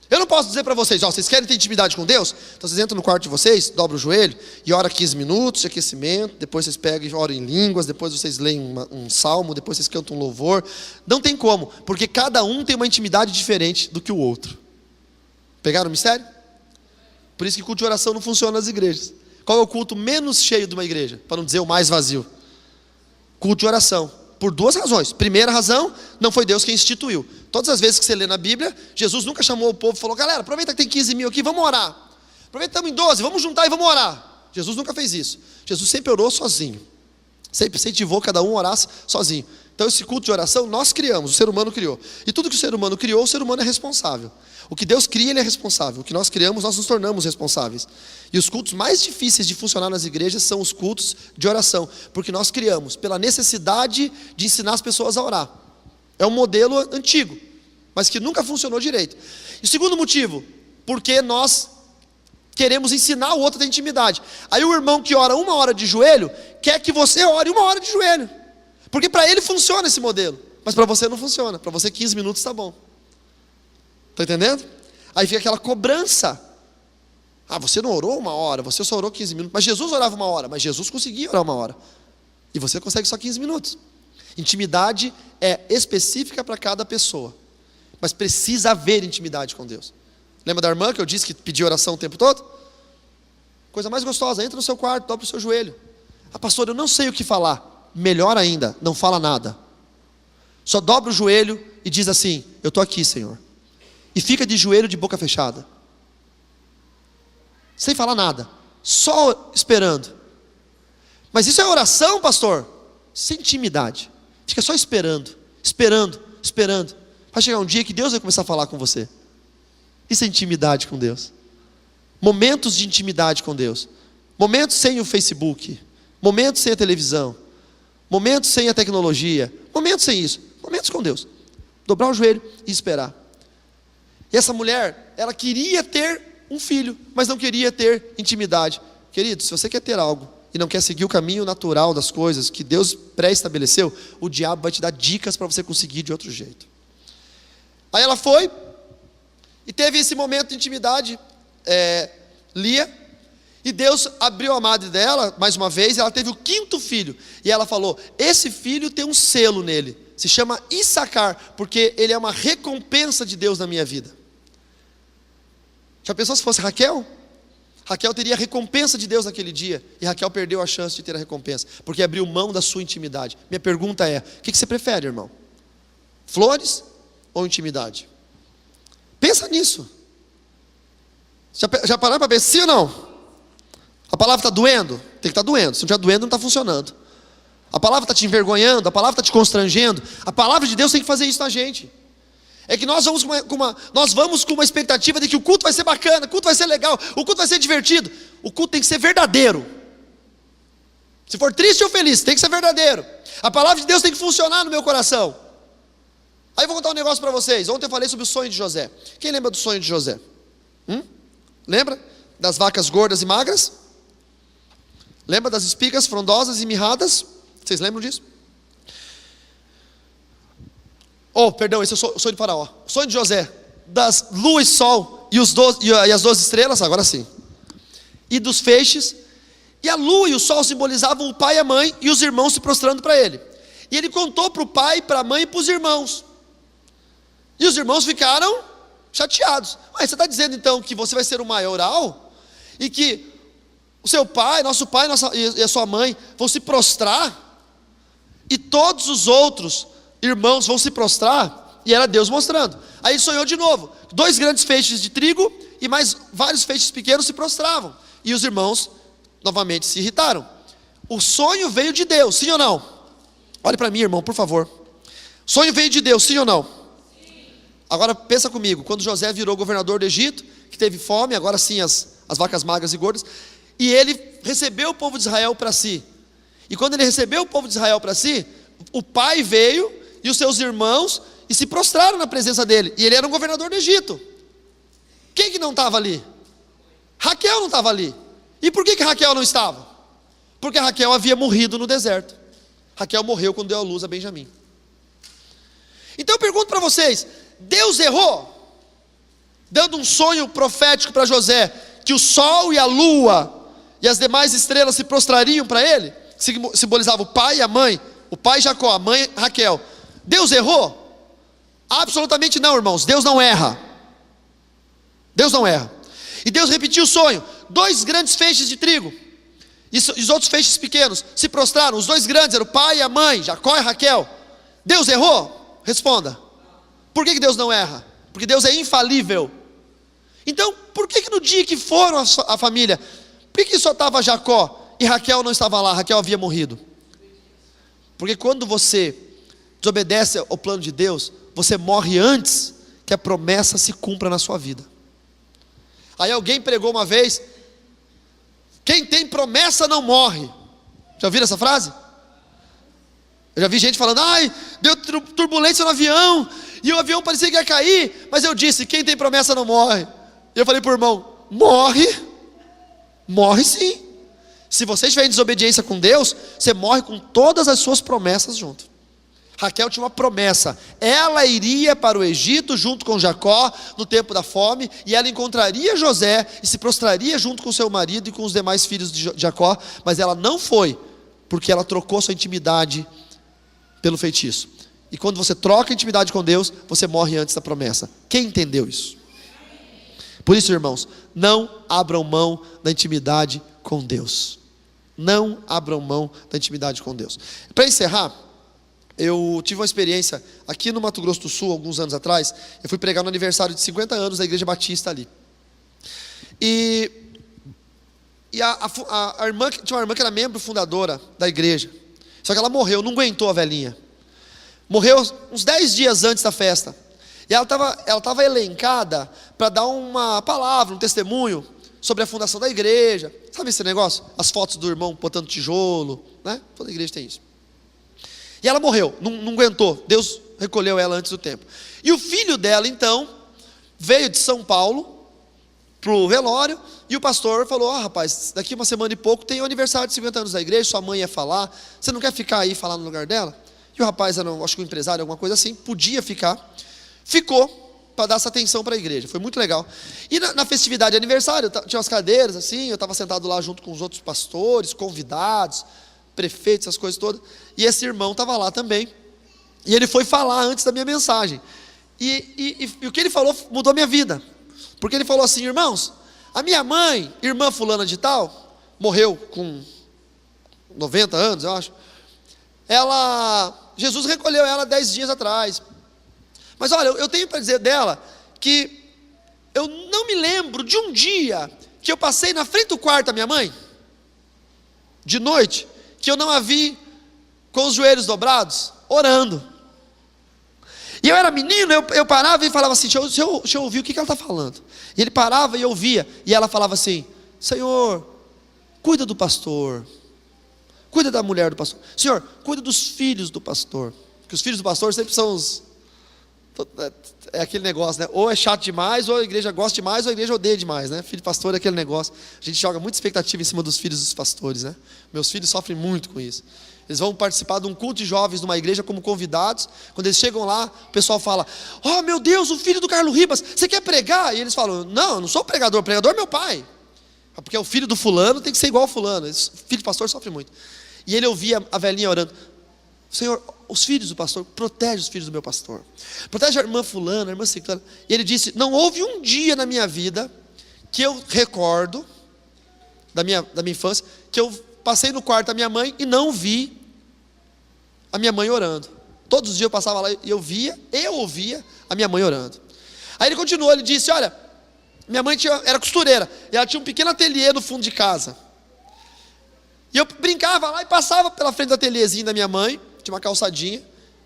Eu não posso dizer para vocês: vocês querem ter intimidade com Deus? Então vocês entram no quarto de vocês, dobram o joelho e ora 15 minutos de aquecimento, depois vocês pegam e oram em línguas, depois vocês leem um salmo, depois vocês cantam um louvor. Não tem como, porque cada um tem uma intimidade diferente do que o outro. Pegaram o mistério? Por isso que culto de oração não funciona nas igrejas. Qual é o culto menos cheio de uma igreja? Para não dizer o mais vazio. Culto de oração. Por duas razões. Primeira razão, não foi Deus quem instituiu. Todas as vezes que você lê na Bíblia, Jesus nunca chamou o povo e falou: galera, aproveita que tem 15 mil aqui, vamos orar. Aproveita que estamos em 12, vamos juntar e vamos orar. Jesus nunca fez isso. Jesus sempre orou sozinho. Sempre incentivou cada um a orar sozinho. Então esse culto de oração nós criamos, o ser humano criou. E tudo que o ser humano criou, o ser humano é responsável. O que Deus cria, ele é responsável. O que nós criamos, nós nos tornamos responsáveis. E os cultos mais difíceis de funcionar nas igrejas são os cultos de oração, porque nós criamos pela necessidade de ensinar as pessoas a orar. É um modelo antigo, mas que nunca funcionou direito. E o segundo motivo, porque nós queremos ensinar o outro a ter intimidade. Aí o irmão que ora 1 hora de joelho, quer que você ore 1 hora de joelho. Porque para ele funciona esse modelo, mas para você não funciona. Para você 15 minutos está bom. Está entendendo? Aí fica aquela cobrança. Ah, você não orou 1 hora, você só orou 15 minutos. Mas Jesus orava 1 hora, mas Jesus conseguia orar 1 hora. E você consegue só 15 minutos. Intimidade é específica para cada pessoa, mas precisa haver intimidade com Deus. Lembra da irmã que eu disse que pedia oração o tempo todo? Coisa mais gostosa, entra no seu quarto, dobra o seu joelho. Ah, pastor, eu não sei o que falar. Melhor ainda, não fala nada. Só dobra o joelho e diz assim: eu estou aqui, Senhor. E fica de joelho, de boca fechada, sem falar nada, só esperando. Mas isso é oração, pastor? Sem intimidade. Fica só esperando, esperando, esperando. Vai chegar um dia que Deus vai começar a falar com você. Isso é intimidade com Deus. Momentos de intimidade com Deus. Momentos sem o Facebook. Momentos sem a televisão. Momentos sem a tecnologia. Momentos sem isso. Momentos com Deus. Dobrar o joelho e esperar. E essa mulher, ela queria ter um filho, mas não queria ter intimidade. Querido, se você quer ter algo e não quer seguir o caminho natural das coisas que Deus pré-estabeleceu, o diabo vai te dar dicas para você conseguir de outro jeito. Aí ela foi e teve esse momento de intimidade, Lia, e Deus abriu a madre dela, mais uma vez, e ela teve o 5º filho, e ela falou: esse filho tem um selo nele, se chama Issacar, porque ele é uma recompensa de Deus na minha vida. Já pensou se fosse Raquel? Raquel teria a recompensa de Deus naquele dia, e Raquel perdeu a chance de ter a recompensa, porque abriu mão da sua intimidade. Minha pergunta é: o que você prefere, irmão? Flores ou intimidade? Pensa nisso. Já pararam para pensar, sim ou não? A palavra está doendo? Tem que estar doendo. Se não estiver doendo, não está funcionando. A palavra está te envergonhando, a palavra está te constrangendo. A palavra de Deus tem que fazer isso na gente. É que nós vamos com uma expectativa de que o culto vai ser bacana, o culto vai ser legal, o culto vai ser divertido. O culto tem que ser verdadeiro. Se for triste ou feliz, tem que ser verdadeiro. A palavra de Deus tem que funcionar no meu coração. Aí eu vou contar um negócio para vocês. Ontem eu falei sobre o sonho de José. Quem lembra do sonho de José? Lembra? Das vacas gordas e magras? Lembra das espigas frondosas e mirradas? Vocês lembram disso? Perdão, esse é o sonho de Faraó. O sonho de José, das lua e sol e as 12 estrelas, agora sim. E dos feixes. E a lua e o sol simbolizavam o pai e a mãe e os irmãos se prostrando para ele. E ele contou para o pai, para a mãe e para os irmãos. E os irmãos ficaram chateados. Mas você está dizendo então que você vai ser o maioral? E que o seu pai, nosso pai e a sua mãe vão se prostrar? E todos os outros irmãos vão se prostrar? E era Deus mostrando. Aí ele sonhou de novo. 2 grandes feixes de trigo e mais vários feixes pequenos se prostravam. E os irmãos novamente se irritaram. O sonho veio de Deus, sim ou não? Olhe para mim, irmão, por favor. O sonho veio de Deus, sim ou não? Sim. Agora pensa comigo. Quando José virou governador do Egito, que teve fome, agora sim as vacas magras e gordas, e ele recebeu o povo de Israel para si. E quando ele recebeu o povo de Israel para si, o pai veio e os seus irmãos e se prostraram na presença dele. E ele era um governador do Egito. Quem que não estava ali? Raquel não estava ali. E por que Raquel não estava? Porque Raquel havia morrido no deserto. Raquel morreu quando deu a luz a Benjamim. Então eu pergunto para vocês: Deus errou? Dando um sonho profético para José, que o sol e a lua e as demais estrelas se prostrariam para ele, que simbolizava o pai e a mãe, o pai Jacó, a mãe Raquel. Deus errou? Absolutamente não, irmãos. Deus não erra. Deus não erra. E Deus repetiu o sonho. 2 grandes feixes de trigo e os outros feixes pequenos se prostraram. Os 2 grandes eram o pai e a mãe, Jacó e Raquel. Deus errou? Responda. Por que Deus não erra? Porque Deus é infalível. Então, por que no dia que foram a família, por que só estava Jacó e Raquel não estava lá? Raquel havia morrido. Porque quando você desobedece ao plano de Deus, você morre antes que a promessa se cumpra na sua vida. Aí alguém pregou uma vez: quem tem promessa não morre. Já ouviram essa frase? Eu já vi gente falando, ai, deu turbulência no avião, e o avião parecia que ia cair, mas eu disse, quem tem promessa não morre. E eu falei para o irmão, morre sim. Se você estiver em desobediência com Deus, você morre com todas as suas promessas junto. Raquel tinha uma promessa, ela iria para o Egito junto com Jacó, no tempo da fome, e ela encontraria José, e se prostraria junto com seu marido e com os demais filhos de Jacó, mas ela não foi, porque ela trocou sua intimidade pelo feitiço. E quando você troca a intimidade com Deus, você morre antes da promessa. Quem entendeu isso? Por isso, irmãos, não abram mão da intimidade com Deus. Não abram mão da intimidade com Deus. Para encerrar, eu tive uma experiência aqui no Mato Grosso do Sul, alguns anos atrás. Eu fui pregar no aniversário de 50 anos da Igreja Batista ali. E a irmã, tinha uma irmã que era membro fundadora da igreja. Só que ela morreu, não aguentou a velhinha. Morreu uns 10 dias antes da festa. E ela estava elencada para dar uma palavra, um testemunho sobre a fundação da igreja. Sabe esse negócio? As fotos do irmão botando tijolo, né? Toda igreja tem isso. E ela morreu, não aguentou. Deus recolheu ela antes do tempo. E o filho dela, então, veio de São Paulo para o velório. E o pastor falou, rapaz, daqui uma semana e pouco tem o aniversário de 50 anos da igreja, sua mãe ia falar, você não quer ficar aí e falar no lugar dela? E o rapaz era, acho que um empresário, alguma coisa assim, podia ficar. Ficou para dar essa atenção para a igreja, foi muito legal. E na festividade de aniversário, tinha umas cadeiras assim, eu estava sentado lá junto com os outros pastores, convidados, prefeitos, essas coisas todas. E esse irmão estava lá também. E ele foi falar antes da minha mensagem. E o que ele falou mudou a minha vida. Porque ele falou assim, irmãos, a minha mãe, irmã fulana de tal, morreu com 90 anos, eu acho. Jesus recolheu ela 10 dias atrás. Mas olha, eu tenho para dizer dela que eu não me lembro de um dia que eu passei na frente do quarto da minha mãe, de noite, que eu não a vi com os joelhos dobrados, orando. E eu era menino, eu parava e falava assim, deixa eu ouvir o que ela está falando. E ele parava e eu ouvia, e ela falava assim, Senhor, cuida do pastor, cuida da mulher do pastor, Senhor, cuida dos filhos do pastor, porque os filhos do pastor sempre são é aquele negócio, né? Ou é chato demais, ou a igreja gosta demais, ou a igreja odeia demais, né? Filho de pastor é aquele negócio. A gente joga muita expectativa em cima dos filhos dos pastores, né? Meus filhos sofrem muito com isso. Eles vão participar de um culto de jovens numa igreja como convidados. Quando eles chegam lá, o pessoal fala, oh meu Deus, o filho do Carlos Ribas, você quer pregar? E eles falam, não, eu não sou pregador, o pregador é meu pai. Porque o filho do fulano tem que ser igual ao fulano. Esse filho de pastor sofre muito. E ele ouvia a velhinha orando, Senhor, os filhos do pastor, protege os filhos do meu pastor, protege a irmã fulana, a irmã ciclana. E ele disse, não houve um dia na minha vida que eu recordo, da minha infância, que eu passei no quarto da minha mãe e não vi a minha mãe orando. Todos os dias eu passava lá e eu ouvia a minha mãe orando. Aí ele continuou, ele disse, olha, minha mãe era costureira, e ela tinha um pequeno ateliê no fundo de casa. E eu brincava lá e passava pela frente do ateliêzinho da minha mãe, tinha uma calçadinha,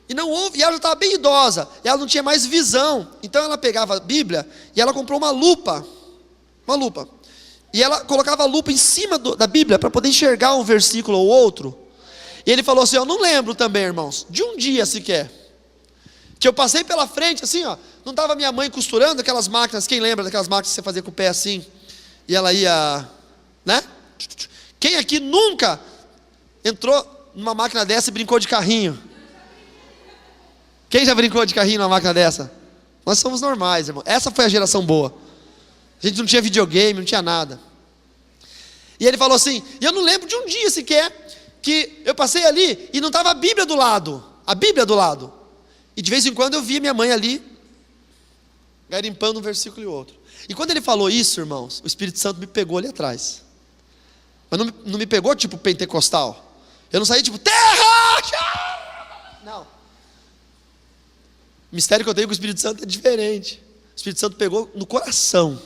e ela já estava bem idosa, e ela não tinha mais visão. Então ela pegava a Bíblia e ela comprou uma lupa, e ela colocava a lupa em cima da Bíblia para poder enxergar um versículo ou outro. E ele falou assim, eu não lembro também, irmãos, de um dia sequer que eu passei pela frente assim, ó, não estava minha mãe costurando aquelas máquinas, quem lembra daquelas máquinas que você fazia com o pé assim, e ela ia, né? Quem aqui nunca entrou numa máquina dessa e brincou de carrinho? Quem já brincou de carrinho numa máquina dessa? Nós somos normais, irmão. Essa foi a geração boa. A gente não tinha videogame, não tinha nada. E ele falou assim, e eu não lembro de um dia sequer que eu passei ali e não estava a Bíblia do lado. E de vez em quando eu via minha mãe ali garimpando um versículo e outro. E quando ele falou isso, irmãos, o Espírito Santo me pegou ali atrás. Mas não me pegou tipo pentecostal. Eu não saí tipo, terra! Não. O mistério que eu tenho com o Espírito Santo é diferente. O Espírito Santo pegou no coração.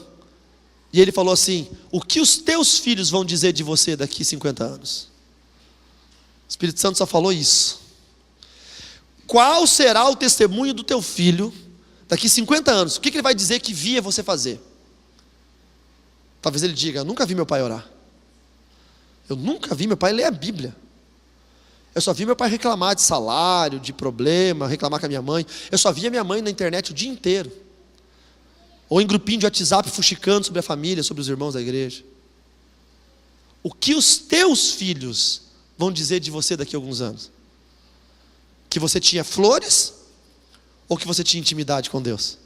E ele falou assim, o que os teus filhos vão dizer de você daqui 50 anos? O Espírito Santo só falou isso. Qual será o testemunho do teu filho daqui 50 anos? O que ele vai dizer que via você fazer? Talvez ele diga, eu nunca vi meu pai orar. Eu nunca vi meu pai ler a Bíblia. Eu só vi meu pai reclamar de salário, de problema, reclamar com a minha mãe. Eu só via minha mãe na internet o dia inteiro. Ou em grupinho de WhatsApp, fuxicando sobre a família, sobre os irmãos da igreja. O que os teus filhos vão dizer de você daqui a alguns anos? Que você tinha flores? Ou que você tinha intimidade com Deus?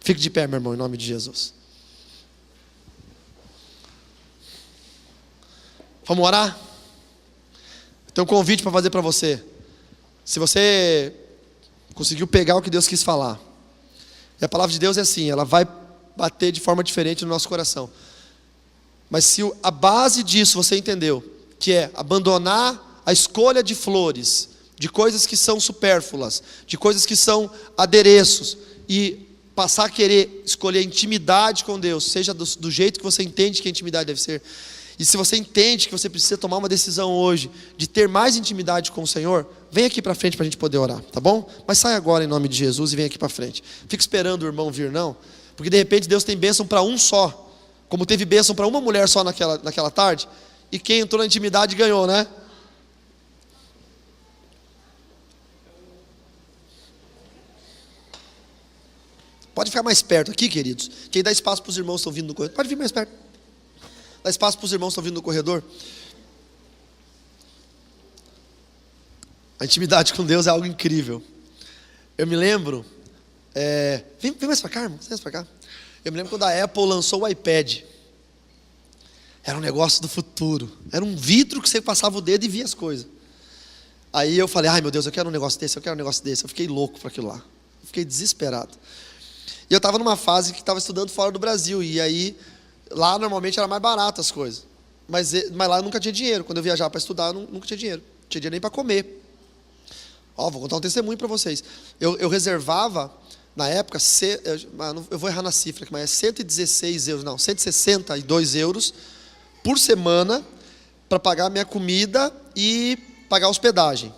Fique de pé, meu irmão, em nome de Jesus. Vamos orar? Tem um convite para fazer para você. Se você conseguiu pegar o que Deus quis falar. E a palavra de Deus é assim, ela vai bater de forma diferente no nosso coração. Mas se a base disso você entendeu, que é abandonar a escolha de flores, de coisas que são supérfluas, de coisas que são adereços, e passar a querer escolher intimidade com Deus, seja do jeito que você entende que a intimidade deve ser. E se você entende que você precisa tomar uma decisão hoje de ter mais intimidade com o Senhor, vem aqui para frente para a gente poder orar, tá bom? Mas sai agora em nome de Jesus e vem aqui para frente. Fica esperando o irmão vir não, porque de repente Deus tem bênção para um só, como teve bênção para uma mulher só naquela tarde, e quem entrou na intimidade ganhou, né? Pode ficar mais perto aqui, queridos. Quem dá espaço para os irmãos que estão vindo no corredor, pode vir mais perto. Dá espaço para os irmãos que estão vindo no corredor. A intimidade com Deus é algo incrível. Eu me lembro, vem mais para cá, irmão, vem mais para cá. Eu me lembro quando a Apple lançou o iPad. Era um negócio do futuro. Era um vidro que você passava o dedo e via as coisas. Aí eu falei, ai meu Deus, eu quero um negócio desse, eu quero um negócio desse. Eu fiquei louco para aquilo lá. Eu fiquei desesperado. E eu estava numa fase que estava estudando fora do Brasil. E aí, lá normalmente era mais barato as coisas. Mas lá eu nunca tinha dinheiro. Quando eu viajava para estudar, eu nunca tinha dinheiro. Não tinha dinheiro nem para comer. Vou contar um testemunho para vocês. Eu reservava, na época, eu vou errar na cifra, mas é 116 euros, não, 162 euros por semana para pagar a minha comida e pagar a hospedagem,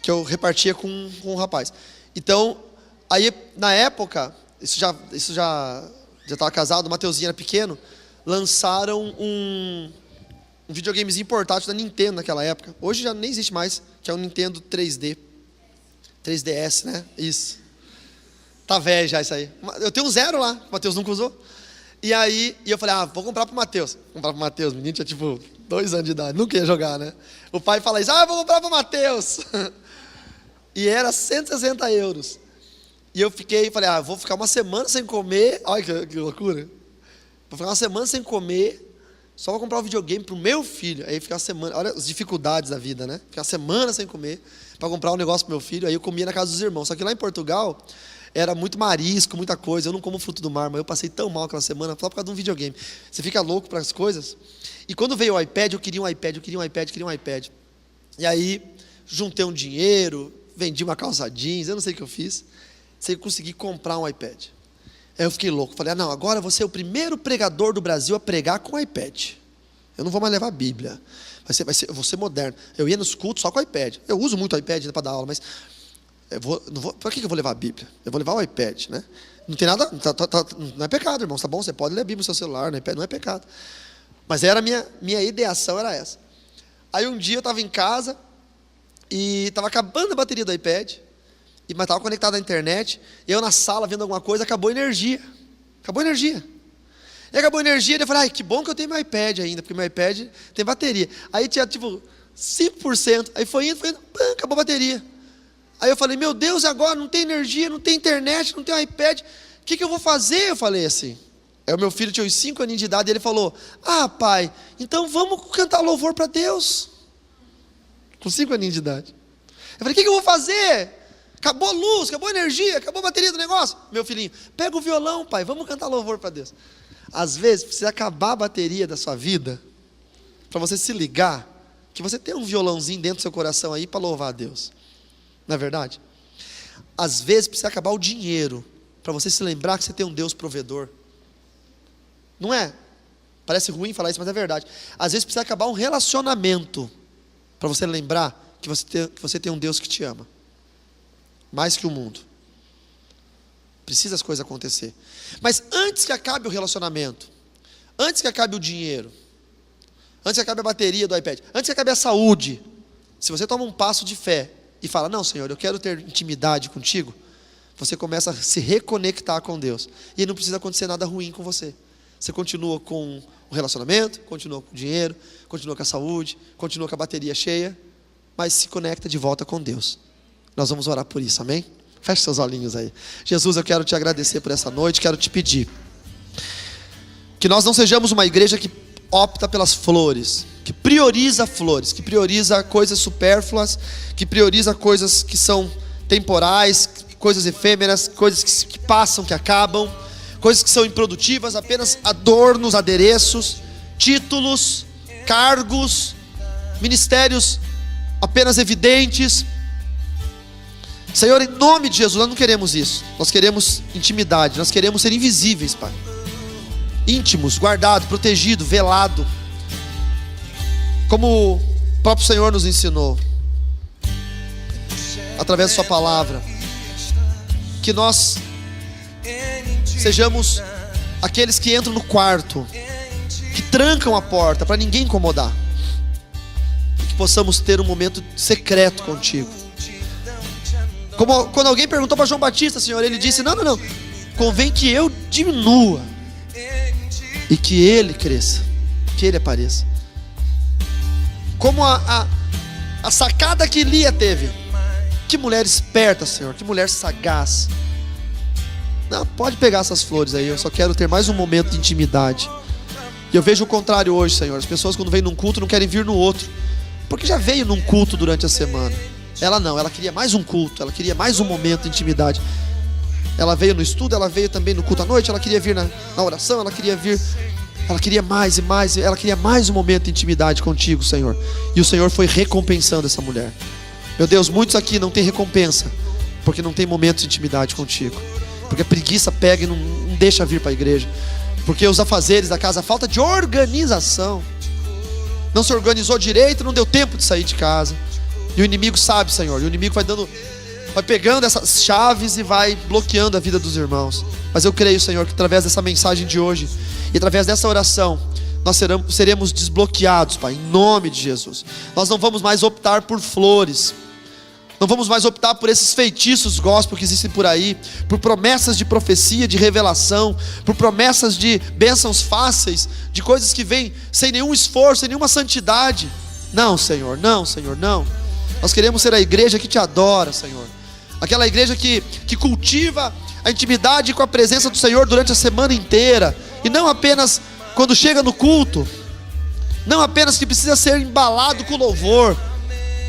que eu repartia com um rapaz. Então, aí na época, isso já estava casado, o Mateuzinho era pequeno, lançaram um videogamezinho portátil da Nintendo naquela época. Hoje já nem existe mais, que é um Nintendo 3DS, né? Isso. Tá velho já isso aí. Eu tenho um 0 lá, o Mateus nunca usou. E aí, eu falei, vou comprar pro Mateus. Comprar pro Mateus, o menino tinha tipo 2 anos de idade, nunca ia jogar, né? O pai fala isso, eu vou comprar pro Mateus. E era 160 euros. E eu falei, vou ficar uma semana sem comer. Olha que loucura. Vou ficar uma semana sem comer, só vou comprar um videogame pro meu filho. Aí ficar uma semana, olha as dificuldades da vida, né? Ficar uma semana sem comer, para comprar um negócio pro meu filho. Aí eu comia na casa dos irmãos. Só que lá em Portugal, era muito marisco, muita coisa. Eu não como fruto do mar, mas eu passei tão mal aquela semana, só por causa de um videogame. Você fica louco para as coisas. E quando veio o iPad, eu queria um iPad. E aí, juntei um dinheiro, vendi uma calça jeans, eu não sei o que eu fiz. Sei que consegui comprar um iPad. Aí eu fiquei louco. Falei, agora eu vou ser o primeiro pregador do Brasil a pregar com iPad. Eu não vou mais levar a Bíblia. Eu vou ser moderno. Eu ia nos cultos só com o iPad. Eu uso muito o iPad para dar aula, mas para que eu vou levar a Bíblia? Eu vou levar o iPad, né? Não tem nada, não é pecado, irmãos, tá bom? Você pode ler a Bíblia no seu celular, não é pecado. Mas era minha ideação era essa. Aí um dia eu estava em casa e estava acabando a bateria do iPad, mas estava conectado à internet, e eu na sala vendo alguma coisa, acabou a energia. E acabou a energia, eu falei, que bom que eu tenho meu iPad ainda, porque meu iPad tem bateria. Aí tinha tipo 5%, aí foi indo, acabou a bateria. Aí eu falei, meu Deus, agora não tem energia, não tem internet, não tem iPad, o que eu vou fazer? Eu falei assim. Aí o meu filho tinha uns 5 aninhos de idade, e ele falou, pai, então vamos cantar louvor para Deus. Com 5 aninhos de idade. Eu falei, o que eu vou fazer? Acabou a luz, acabou a energia, acabou a bateria do negócio. Meu filhinho, pega o violão, pai, vamos cantar louvor para Deus. Às vezes, precisa acabar a bateria da sua vida, para você se ligar, que você tem um violãozinho dentro do seu coração aí para louvar a Deus. Não é verdade? Às vezes, precisa acabar o dinheiro, para você se lembrar que você tem um Deus provedor. Não é? Parece ruim falar isso, mas é verdade. Às vezes, precisa acabar um relacionamento, para você lembrar que você tem um Deus que te ama. Mais que o mundo. Precisa as coisas acontecer. Mas antes que acabe o relacionamento, antes que acabe o dinheiro, antes que acabe a bateria do iPad, antes que acabe a saúde, Se você toma um passo de fé e fala, não, Senhor, eu quero ter intimidade contigo, você começa a se reconectar com Deus. E não precisa acontecer nada ruim com você. Você continua com o relacionamento, continua com o dinheiro, continua com a saúde, continua com a bateria cheia, mas se conecta de volta com Deus. Nós vamos orar por isso, amém? Feche seus olhinhos aí. Jesus, eu quero te agradecer por essa noite, quero te pedir que nós não sejamos uma igreja que opta pelas flores, que prioriza flores, que prioriza coisas supérfluas, que prioriza coisas que são temporais, coisas efêmeras, coisas que passam, que acabam, coisas que são improdutivas, apenas adornos, adereços, títulos, cargos, ministérios apenas evidentes. Senhor, em nome de Jesus, nós não queremos isso. Nós queremos intimidade, nós queremos ser invisíveis, Pai. Íntimos, guardado, protegido, velado, como o próprio Senhor nos ensinou, através da sua palavra. Que nós sejamos aqueles que entram no quarto, que trancam a porta para ninguém incomodar, e que possamos ter um momento secreto contigo. Como quando alguém perguntou para João Batista, Senhor, ele disse, não, convém que eu diminua e que ele cresça, que ele apareça. Como a sacada que Lia teve. Que mulher esperta, Senhor, que mulher sagaz. Não, pode pegar essas flores aí, eu só quero ter mais um momento de intimidade. E eu vejo o contrário hoje, Senhor. As pessoas quando vêm num culto não querem vir no outro, porque já veio num culto durante a semana. Ela não, ela queria mais um culto, ela queria mais um momento de intimidade. Ela veio no estudo, ela veio também no culto à noite, ela queria vir na oração, ela queria mais e mais, ela queria mais um momento de intimidade contigo, Senhor. E o Senhor foi recompensando essa mulher. Meu Deus, muitos aqui não têm recompensa, porque não tem momento de intimidade contigo, porque a preguiça pega e não deixa vir para a igreja, porque os afazeres da casa, a falta de organização, não se organizou direito, não deu tempo de sair de casa. E o inimigo sabe, Senhor, e o inimigo vai pegando essas chaves e vai bloqueando a vida dos irmãos. Mas eu creio, Senhor, que através dessa mensagem de hoje e através dessa oração, nós seremos desbloqueados, Pai, em nome de Jesus. Nós não vamos mais optar por flores, não vamos mais optar por esses feitiços gospel que existem por aí, por promessas de profecia, de revelação, por promessas de bênçãos fáceis, de coisas que vêm sem nenhum esforço, sem nenhuma santidade. Não, Senhor, não, Senhor, não. Nós queremos ser a igreja que te adora, Senhor. Aquela igreja que cultiva a intimidade com a presença do Senhor durante a semana inteira, e não apenas quando chega no culto, não apenas que precisa ser embalado com louvor.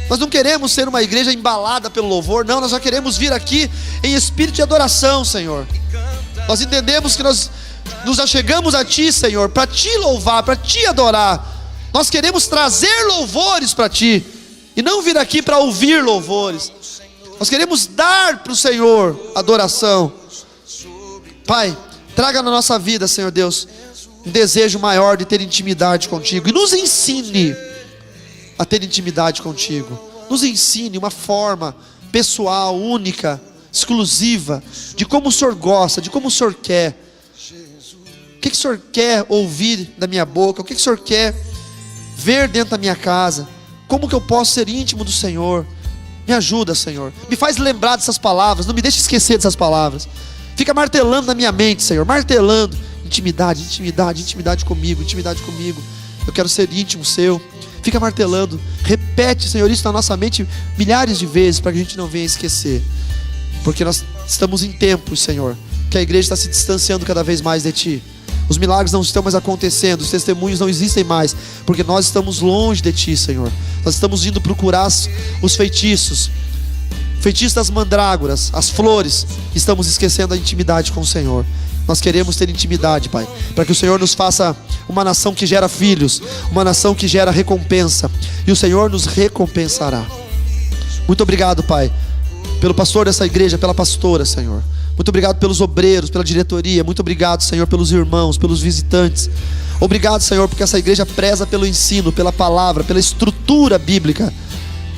Nós não queremos ser uma igreja embalada pelo louvor, não, nós já queremos vir aqui em espírito de adoração, Senhor. Nós entendemos que nós nos achegamos a Ti, Senhor, para Te louvar, para Te adorar. Nós queremos trazer louvores para Ti, e não vir aqui para ouvir louvores. Nós queremos dar para o Senhor adoração. Pai, traga na nossa vida, Senhor Deus, um desejo maior de ter intimidade contigo, e nos ensine a ter intimidade contigo. Nos ensine uma forma pessoal, única, exclusiva, de como o Senhor gosta, de como o Senhor quer. O que o Senhor quer ouvir da minha boca? O que o Senhor quer ver dentro da minha casa? Como que eu posso ser íntimo do Senhor? Me ajuda, Senhor. Me faz lembrar dessas palavras, não me deixe esquecer dessas palavras. Fica martelando na minha mente, Senhor, martelando. Intimidade, intimidade, intimidade comigo, intimidade comigo. Eu quero ser íntimo seu. Fica martelando. Repete, Senhor, isso na nossa mente milhares de vezes, para que a gente não venha esquecer. Porque nós estamos em tempos, Senhor, que a igreja está se distanciando cada vez mais de Ti. Os milagres não estão mais acontecendo, os testemunhos não existem mais, porque nós estamos longe de Ti, Senhor. Nós estamos indo procurar os feitiços das mandrágoras, as flores. Estamos esquecendo a intimidade com o Senhor. Nós queremos ter intimidade, Pai, para que o Senhor nos faça uma nação que gera filhos, uma nação que gera recompensa, e o Senhor nos recompensará. Muito obrigado, Pai, pelo pastor dessa igreja, pela pastora, Senhor. Muito obrigado pelos obreiros, pela diretoria. Muito obrigado, Senhor, pelos irmãos, pelos visitantes. Obrigado, Senhor, porque essa igreja preza pelo ensino, pela palavra, pela estrutura bíblica.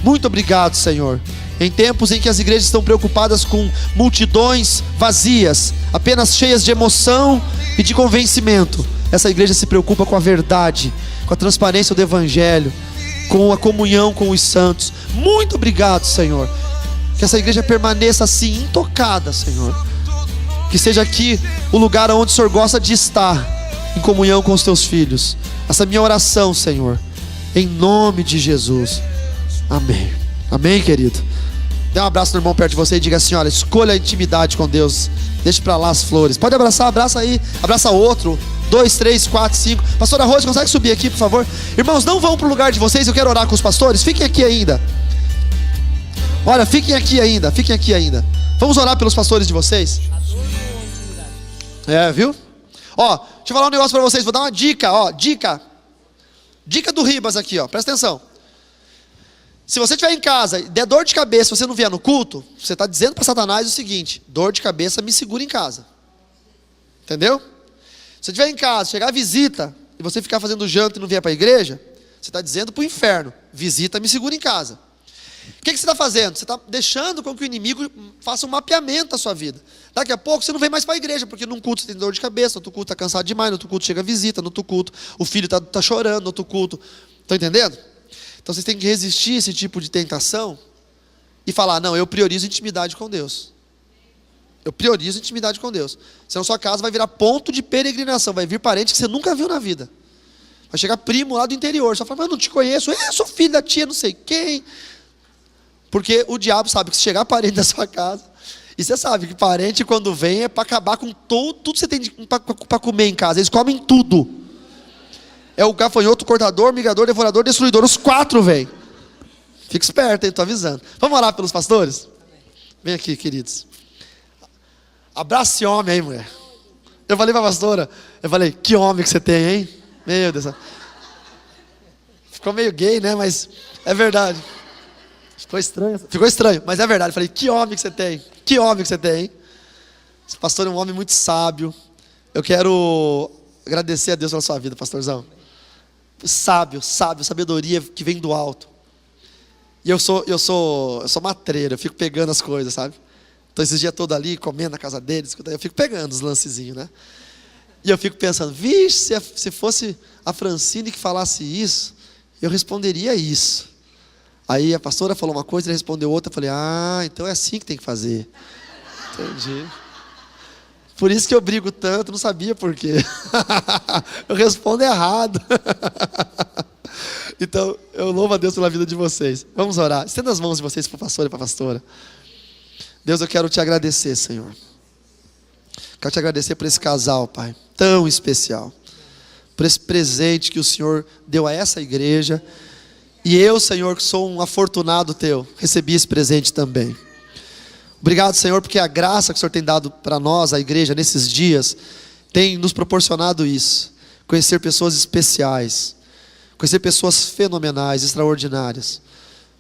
Muito obrigado, Senhor. Em tempos em que as igrejas estão preocupadas com multidões vazias, apenas cheias de emoção e de convencimento, essa igreja se preocupa com a verdade, com a transparência do Evangelho, com a comunhão com os santos. Muito obrigado, Senhor. Que essa igreja permaneça assim, intocada, Senhor. Que seja aqui o lugar onde o Senhor gosta de estar, em comunhão com os teus filhos. Essa é a minha oração, Senhor, em nome de Jesus. Amém. Amém, querido. Dê um abraço no irmão perto de você e diga assim: olha, escolha a intimidade com Deus. Deixe pra lá as flores. Pode abraçar, abraça aí. Abraça outro. 2, 3, 4, 5. Pastora Rose, consegue subir aqui, por favor? Irmãos, não vão pro lugar de vocês. Eu quero orar com os pastores. Fiquem aqui ainda. Olha, fiquem aqui ainda. Fiquem aqui ainda. Vamos orar pelos pastores de vocês. Viu? Ó, deixa eu falar um negócio pra vocês. Vou dar uma dica, ó. Dica do Ribas aqui, ó. Presta atenção. Se você estiver em casa e der dor de cabeça, se você não vier no culto, você está dizendo para Satanás o seguinte: dor de cabeça me segura em casa. Entendeu? Se você estiver em casa, chegar a visita, e você ficar fazendo janta e não vier para a igreja, você está dizendo para o inferno: visita me segura em casa. O que você está fazendo? Você está deixando com que o inimigo faça um mapeamento da sua vida. Daqui a pouco você não vem mais para a igreja, porque num culto você tem dor de cabeça, no outro culto está cansado demais, no outro culto chega a visita, no outro culto o filho está chorando, no outro culto. Estão entendendo? Então vocês têm que resistir a esse tipo de tentação e falar: não, eu priorizo intimidade com Deus. Eu priorizo intimidade com Deus. Senão sua casa vai virar ponto de peregrinação. Vai vir parente que você nunca viu na vida. Vai chegar primo lá do interior. Só fala: mas eu não te conheço. Eu sou filho da tia não sei quem. Porque o diabo sabe que se chegar parente da sua casa, e você sabe que parente quando vem é para acabar com tudo que você tem para comer em casa. Eles comem tudo. É o gafanhoto, cortador, migrador, devorador, destruidor. Os 4 vêm. Fica esperto, hein? Estou avisando. Vamos orar pelos pastores? Vem aqui, queridos. Abraça esse homem aí, mulher. Eu falei para a pastora, que homem que você tem, hein? Meu Deus. Ficou meio gay, né? Mas é verdade. Ficou estranho, mas é verdade. Eu falei: que homem que você tem. Que homem que você tem, hein? Esse pastor é um homem muito sábio. Eu quero agradecer a Deus pela sua vida, pastorzão. Sábio, sabedoria que vem do alto. E eu sou matreiro, eu fico pegando as coisas, sabe? Então esses dias todos ali, comendo na casa deles, eu fico pegando os lancezinhos, né? E eu fico pensando: vixe, se fosse a Francine que falasse isso, eu responderia isso. Aí a pastora falou uma coisa, ele respondeu outra, eu falei: ah, então é assim que tem que fazer. Entendi. Por isso que eu brigo tanto, não sabia por quê. Eu respondo errado. Então, eu louvo a Deus pela vida de vocês. Vamos orar. Estenda as mãos de vocês para o pastor e para a pastora. Deus, eu quero te agradecer, Senhor. Quero te agradecer por esse casal, Pai, tão especial. Por esse presente que o Senhor deu a essa igreja. E eu, Senhor, que sou um afortunado teu, recebi esse presente também. Obrigado, Senhor, porque a graça que o Senhor tem dado para nós, a igreja, nesses dias, tem nos proporcionado isso. Conhecer pessoas especiais, conhecer pessoas fenomenais, extraordinárias.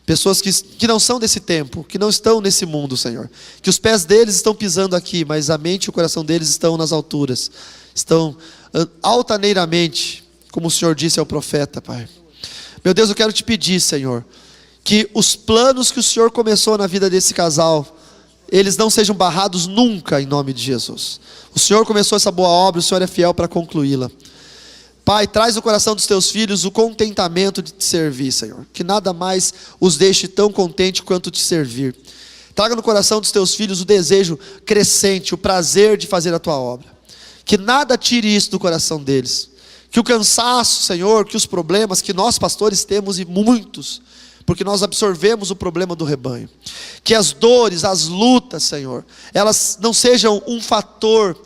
Pessoas que não são desse tempo, que não estão nesse mundo, Senhor. Que os pés deles estão pisando aqui, mas a mente e o coração deles estão nas alturas. Estão altaneiramente, como o Senhor disse ao profeta, Pai. Meu Deus, eu quero te pedir, Senhor, que os planos que o Senhor começou na vida desse casal, eles não sejam barrados nunca, em nome de Jesus. O Senhor começou essa boa obra, o Senhor é fiel para concluí-la. Pai, traz no coração dos teus filhos o contentamento de te servir, Senhor. Que nada mais os deixe tão contente quanto te servir. Traga no coração dos teus filhos o desejo crescente, o prazer de fazer a tua obra. Que nada tire isso do coração deles. Que o cansaço, Senhor, que os problemas que nós pastores temos, e muitos, porque nós absorvemos o problema do rebanho. Que as dores, as lutas, Senhor, elas não sejam um fator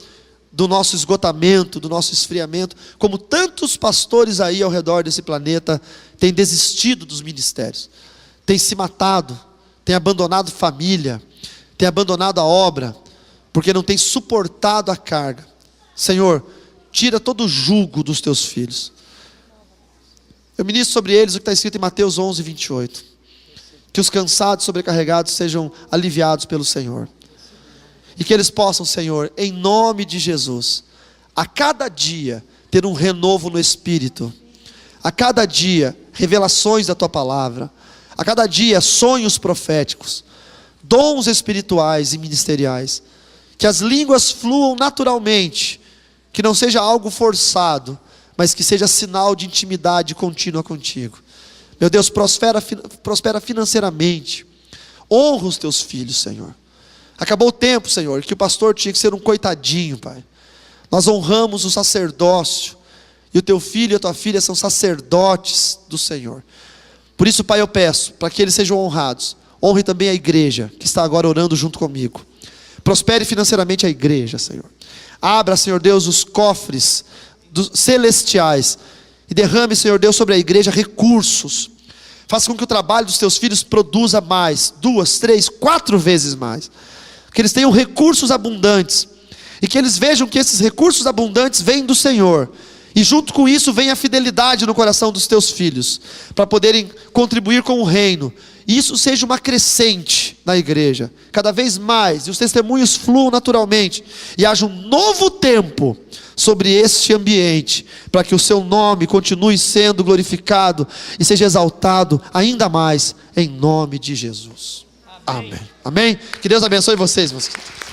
do nosso esgotamento, do nosso esfriamento, como tantos pastores aí ao redor desse planeta têm desistido dos ministérios, têm se matado, têm abandonado família, têm abandonado a obra, porque não têm suportado a carga. Senhor, tira todo o jugo dos teus filhos. Eu ministro sobre eles o que está escrito em Mateus 11, 28. Que os cansados e sobrecarregados sejam aliviados pelo Senhor. E que eles possam, Senhor, em nome de Jesus, a cada dia ter um renovo no Espírito. A cada dia, revelações da Tua Palavra. A cada dia, sonhos proféticos. Dons espirituais e ministeriais. Que as línguas fluam naturalmente. Que não seja algo forçado, mas que seja sinal de intimidade contínua contigo. Meu Deus, prospera financeiramente. Honra os teus filhos, Senhor. Acabou o tempo, Senhor, que o pastor tinha que ser um coitadinho, Pai. Nós honramos o sacerdócio. E o teu filho e a tua filha são sacerdotes do Senhor. Por isso, Pai, eu peço, para que eles sejam honrados, honre também a igreja, que está agora orando junto comigo. Prospere financeiramente a igreja, Senhor. Abra, Senhor Deus, os cofres celestiais e derrame, Senhor Deus, sobre a igreja recursos. Faça com que o trabalho dos teus filhos produza mais, 2, 3, 4 vezes mais. Que eles tenham recursos abundantes. E que eles vejam que esses recursos abundantes vêm do Senhor. E junto com isso vem a fidelidade no coração dos teus filhos, para poderem contribuir com o reino. E isso seja uma crescente na igreja, cada vez mais, e os testemunhos fluam naturalmente, e haja um novo tempo sobre este ambiente, para que o seu nome continue sendo glorificado, e seja exaltado ainda mais, em nome de Jesus. Amém. Amém? Que Deus abençoe vocês, meus queridos.